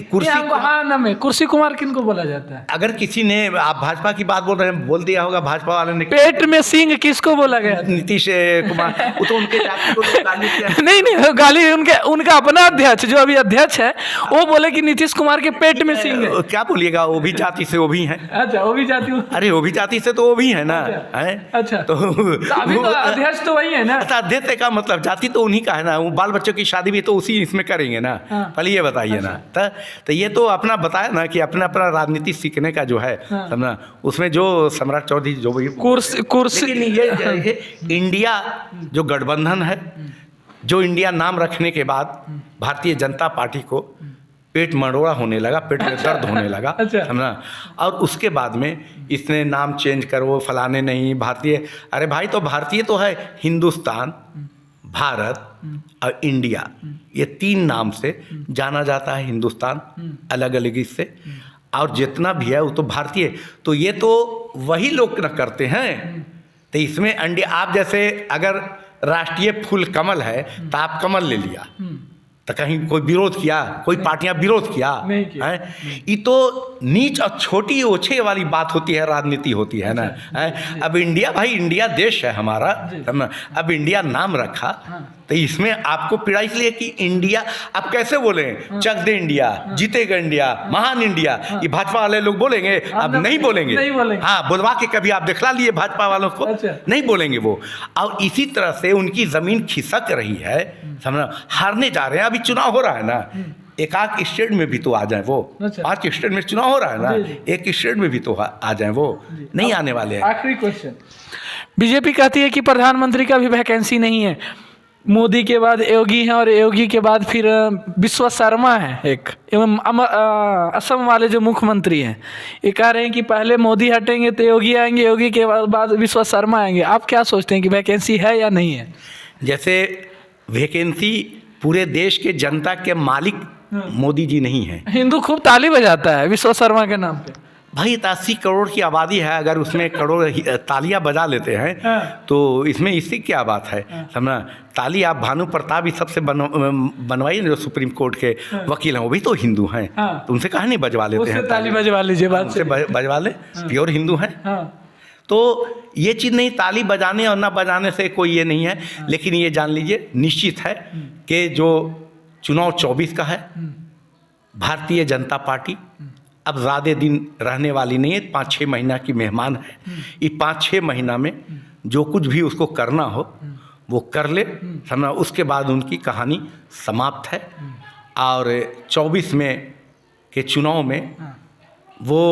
कुर्सी कुमार किनको बोला जाता है? अगर किसी ने, आप भाजपा की बात बोल रहे हैं, बोल दिया होगा भाजपा वाले ने। पेट में सिंह किसको बोला गया? नीतीश कुमार। वो तो उनके जाति को गाली किया। नहीं, गाली उनका अपना अध्यक्ष जो अभी अध्यक्ष है, वो बोले कि नीतीश कुमार के पेट में सिंह है। क्या बोलिएगा, वो भी जाति से वो भी है। अच्छा, वो भी जाति, अरे वो भी जाति से तो वो भी है ना। अच्छा, तो अभी तो अध्यक्ष तो वही है ना। अध्यक्ष का मतलब जाति तो उन्हीं का है ना। वो बाल बच्चों की शादी भी तो उसी इसमें करेंगे ना। पहले ये बताइए ना। तो ये तो अपना बताया ना कि अपना राजनीति सीखने का जो है, समझना, उसमें जो सम्राट चौधरी जो भी कुर्सी, ये इंडिया जो गठबंधन है, जो इंडिया नाम रखने के बाद भारतीय जनता पार्टी को पेट मरोड़ा होने लगा, पेट में दर्द होने लगा, समझना। और उसके बाद में इसने नाम चेंज कर, वो फलाने नहीं भारतीय। अरे भाई, तो भारतीय तो है, हिंदुस्तान, भारत और इंडिया, ये 3 नाम से जाना जाता है हिंदुस्तान, अलग अलग इससे। और जितना भी है वो तो भारतीय। तो ये तो वही लोग न करते हैं। तो इसमें आप जैसे अगर राष्ट्रीय फूल कमल है तो आप कमल ले लिया, तो कहीं कोई विरोध किया, कोई पार्टियां विरोध किया है? ये तो नीच और छोटी ओछे वाली बात होती है, राजनीति होती है ना। अब इंडिया, भाई इंडिया देश है हमारा, अब इंडिया नाम रखा, तो इसमें आपको पीड़ा इसलिए कि इंडिया, आप कैसे बोले चक दे इंडिया, जीतेगा इंडिया, महान इंडिया, ये भाजपा वाले लोग बोलेंगे? अब नहीं बोलेंगे। हाँ, बुलवा के कभी आप दिखला लिए भाजपा वालों को? नहीं बोलेंगे वो। और इसी तरह से उनकी जमीन खिसक रही है, समझना, हारने जा रहे हैं। अभी चुनाव हो रहा है ना, एक आध स्टेट में भी तो आ जाए वो। 5 स्टेट में चुनाव हो रहा है ना, एक स्टेट में भी तो आ जाए वो, नहीं आने वाले हैं। आखिरी क्वेश्चन, बीजेपी कहती है कि प्रधानमंत्री का भी वैकेंसी नहीं है। मोदी के बाद योगी हैं और योगी के बाद फिर विश्व शर्मा है एक, एवं असम वाले जो मुख्यमंत्री हैं, ये कह रहे हैं कि पहले मोदी हटेंगे तो योगी आएंगे, योगी के बाद विश्व शर्मा आएंगे। आप क्या सोचते हैं कि वैकेंसी है या नहीं है? जैसे वैकेंसी पूरे देश के जनता के मालिक मोदी जी नहीं है। हिंदू खूब ताली बजाता है विश्व शर्मा के नाम पे। भाई 80 करोड़ की आबादी है, अगर उसमें करोड़ तालियां बजा लेते हैं तो इसमें इससे क्या बात है, समझना। ताली आप भानु प्रताप ही सबसे बनवाइए, जो सुप्रीम कोर्ट के वकील हैं वो भी तो हिंदू हैं, तो उनसे कहाँ नहीं बजवा लेते हैं? ताली बजवा लीजिए, बात से बजवा ले, प्योर हिंदू हैं। तो ये चीज़ नहीं, ताली बजाने और ना बजाने से कोई ये नहीं है। लेकिन ये जान लीजिए निश्चित है कि जो चुनाव 24 का है, भारतीय जनता पार्टी अब ज़्यादा दिन रहने वाली नहीं है, 5-6 महीना की मेहमान है। ये 5-6 महीना में जो कुछ भी उसको करना हो वो कर ले, समझना। उसके बाद उनकी कहानी समाप्त है। और 24 में के चुनाव में वो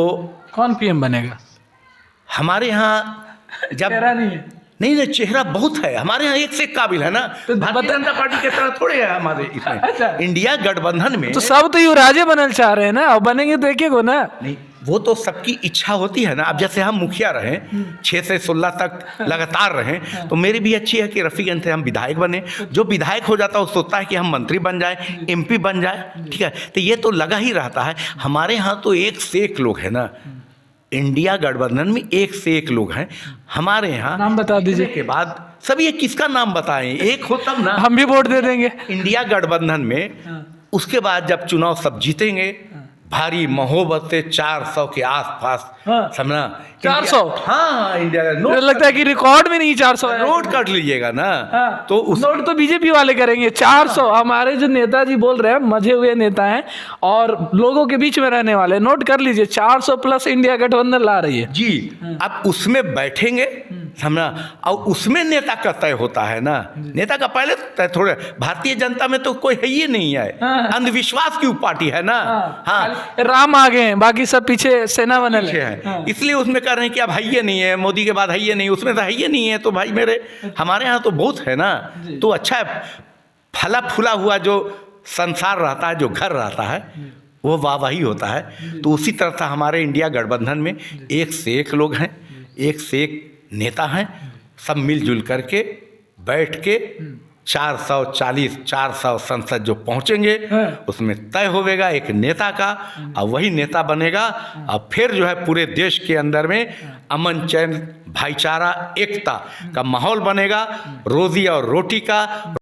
कौन पीएम बनेगा? हमारे यहाँ जब नहीं है, नहीं चेहरा बहुत है हमारे यहाँ, एक से एक काबिल है ना। तो भारतीय जनता पार्टी की तरह थोड़े है हमारे इसमें। अच्छा। इंडिया गठबंधन में तो सब तो युवराजे बनना चाह रहे हैं ना, और बनेंगे तो एक को ना। नहीं, वो तो सबकी इच्छा होती है ना। अब जैसे हम मुखिया रहे 6 से 16 तक लगातार रहे, तो मेरी भी अच्छी है कि रफीगंज से हम विधायक बने। जो विधायक हो जाता है वो सोचता है कि हम मंत्री बन जाए, MP बन जाए, ठीक है। तो ये तो लगा ही रहता है। हमारे यहाँ तो एक से एक लोग हैं ना, इंडिया गठबंधन में एक से एक लोग हैं हमारे यहाँ। नाम बता दीजिए। के बाद सब ये किसका नाम बताएं? एक हो तब ना, हम भी वोट दे देंगे इंडिया गठबंधन में। उसके बाद जब चुनाव सब जीतेंगे, भारी महोबत से 400 के आसपास, समझना। 400? हाँ, इंडिया मुझे लगता है कि रिकॉर्ड में नहीं 400 है। नोट काट लीजिएगा ना। तो उस नोट तो बीजेपी वाले करेंगे। 400 हमारे जो नेताजी बोल रहे हैं, मजे हुए नेता हैं और लोगों के बीच में रहने वाले, नोट कर लीजिए 400 प्लस इंडिया गठबंधन ला रही है जी। अब उसमें बैठेंगे, समझना। और उसमें नेता का तय होता है ना, नेता का पहले तय थोड़े। भारतीय जनता में तो कोई है ही नहीं है, अंधविश्वास की पार्टी है ना। हाँ, राम आगे हैं, बाकी सब पीछे सेना बनल है। इसलिए उसमें कर रहे हैं कि अब है ये नहीं है, मोदी के बाद है ये नहीं, उसमें तो है ये नहीं है। तो भाई मेरे, हमारे यहाँ तो बहुत है ना। तो अच्छा है, फला फूला हुआ जो संसार रहता है, जो घर रहता है, वो वाहवाही होता है। तो उसी तरह से हमारे इंडिया गठबंधन में एक से एक लोग हैं, एक से एक नेता हैं। सब मिलजुल करके बैठ के 440-400 संसद जो पहुंचेंगे, उसमें तय होगा एक नेता का, और वही नेता बनेगा। और फिर जो है पूरे देश के अंदर में अमन चैन भाईचारा एकता का माहौल बनेगा, रोजी और रोटी का।